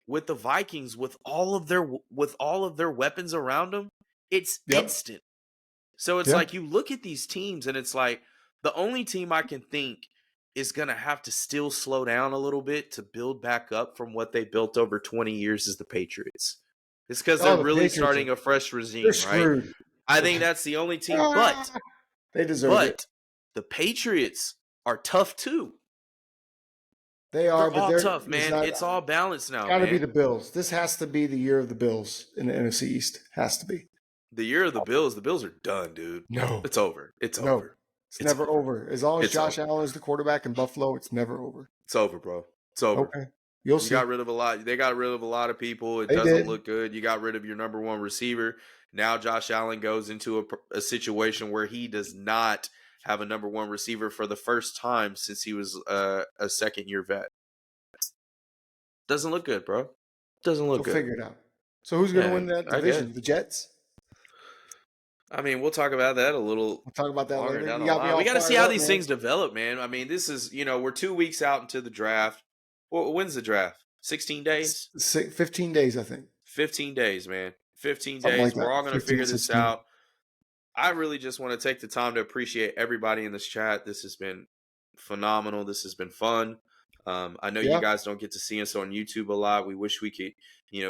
with the Vikings with all of their weapons around them. It's instant. So it's like you look at these teams and it's like the only team I can think is going to have to still slow down a little bit to build back up from what they built over 20 years is the Patriots. It's because they're really starting a fresh regime, right? I think that's the only team, but they deserve it. The Patriots are tough too. They are, they're all tough, man. It's all balanced now. It's got to be the Bills. This has to be the year of the Bills in the NFC East. Has to be. The year of the Bills. The Bills are done, dude. No, it's over. It's over. It's never over. As long as Josh Allen is the quarterback in Buffalo, it's never over. It's over, bro. It's over. Okay. You'll see. They got rid of a lot of people. It doesn't look good. You got rid of your number one receiver. Now Josh Allen goes into a situation where he does not have a number one receiver for the first time since he was a second-year vet. Doesn't look good, bro. Doesn't look good. We'll figure it out. So who's going to win that division? The Jets? I mean, we'll talk about that a little. We'll talk about that later. We got to see how these things develop, man. I mean, this is, we're 2 weeks out into the draft. Well, when's the draft? 16 days? 15 days, I think. 15 days, man. 15 days. Like we're all going to figure this out. I really just want to take the time to appreciate everybody in this chat. This has been phenomenal. This has been fun. I know you guys don't get to see us on YouTube a lot. We wish we could,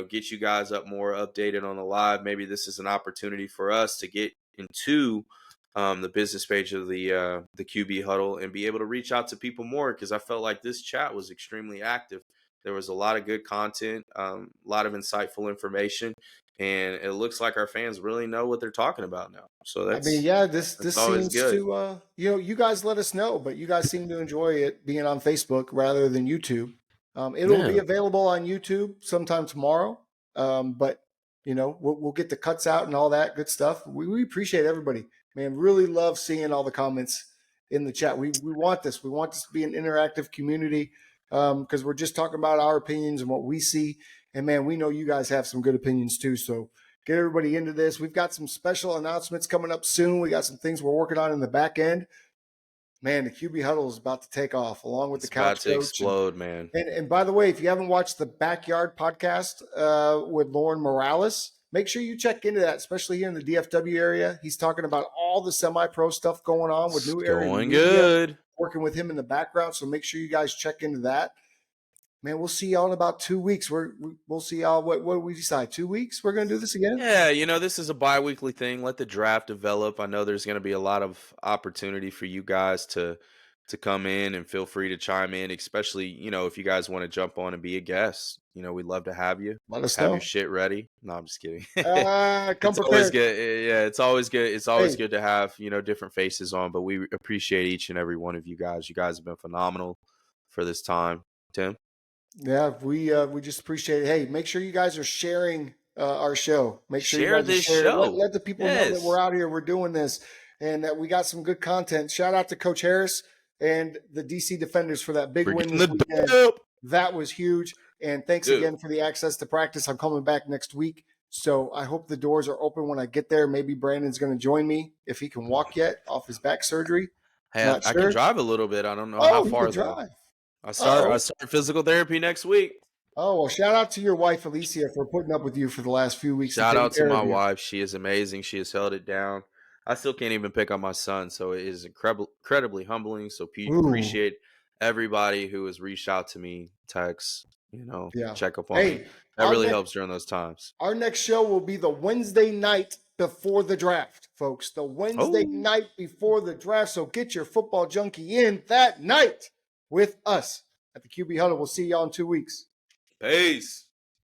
get you guys up more updated on the live. Maybe this is an opportunity for us to get into the business page of the QB Huddle and be able to reach out to people more, because I felt like this chat was extremely active. There was a lot of good content, a lot of insightful information, and it looks like our fans really know what they're talking about now. So that's, this seems to, you guys let us know, but you guys seem to enjoy it being on Facebook rather than YouTube. It'll be available on YouTube sometime tomorrow. But we'll get the cuts out and all that good stuff. We appreciate everybody, man. Really love seeing all the comments in the chat. We want this. We want this to be an interactive community, because we're just talking about our opinions and what we see. And man, we know you guys have some good opinions too. So get everybody into this. We've got some special announcements coming up soon. We got some things we're working on in the back end. Man, the QB Huddle is about to take off, along with the couch coach. Explode, man. And by the way, if you haven't watched the Backyard podcast with Lauren Morales, make sure you check into that, especially here in the DFW area. He's talking about all the semi-pro stuff going on with New Area Going Media, good. Working with him in the background. So make sure you guys check into that. Man, we'll see y'all in about 2 weeks. We'll see y'all. What do we decide? 2 weeks? We're going to do this again? Yeah, this is a bi-weekly thing. Let the draft develop. I know there's going to be a lot of opportunity for you guys to come in, and feel free to chime in, especially, if you guys want to jump on and be a guest. We'd love to have you. Let us have know. Your shit ready. No, I'm just kidding. Come it's prepared. Always good. Yeah, it's always good. It's always good to have, different faces on, but we appreciate each and every one of you guys. You guys have been phenomenal for this time. Tim? Yeah, we just appreciate it. Hey, make sure you guys are sharing our show. Make sure share you guys this show. Let the people know that we're out here. We're doing this, and that we got some good content. Shout out to Coach Harris and the DC Defenders for that big win this weekend. That was huge. And thanks Dude. again for the access to practice. I'm coming back next week. So I hope the doors are open when I get there. Maybe Brandon's going to join me if he can walk yet off his back surgery. Hey, Not I can sure. drive a little bit. I don't know how Oh, you far can though. drive. I start physical therapy next week. Oh, well, shout out to your wife, Alicia, for putting up with you for the last few weeks. Shout out to care my of you. wife. She is amazing. She has held it down. I still can't even pick up my son, so it is incredibly humbling. So appreciate everybody who has reached out to me, text, check up on me. That really helps during those times. Our next show will be the Wednesday night before the draft, folks. The Wednesday night before the draft. So get your football junkie in that night with us at the QB Huddle. We'll see y'all in 2 weeks. Peace.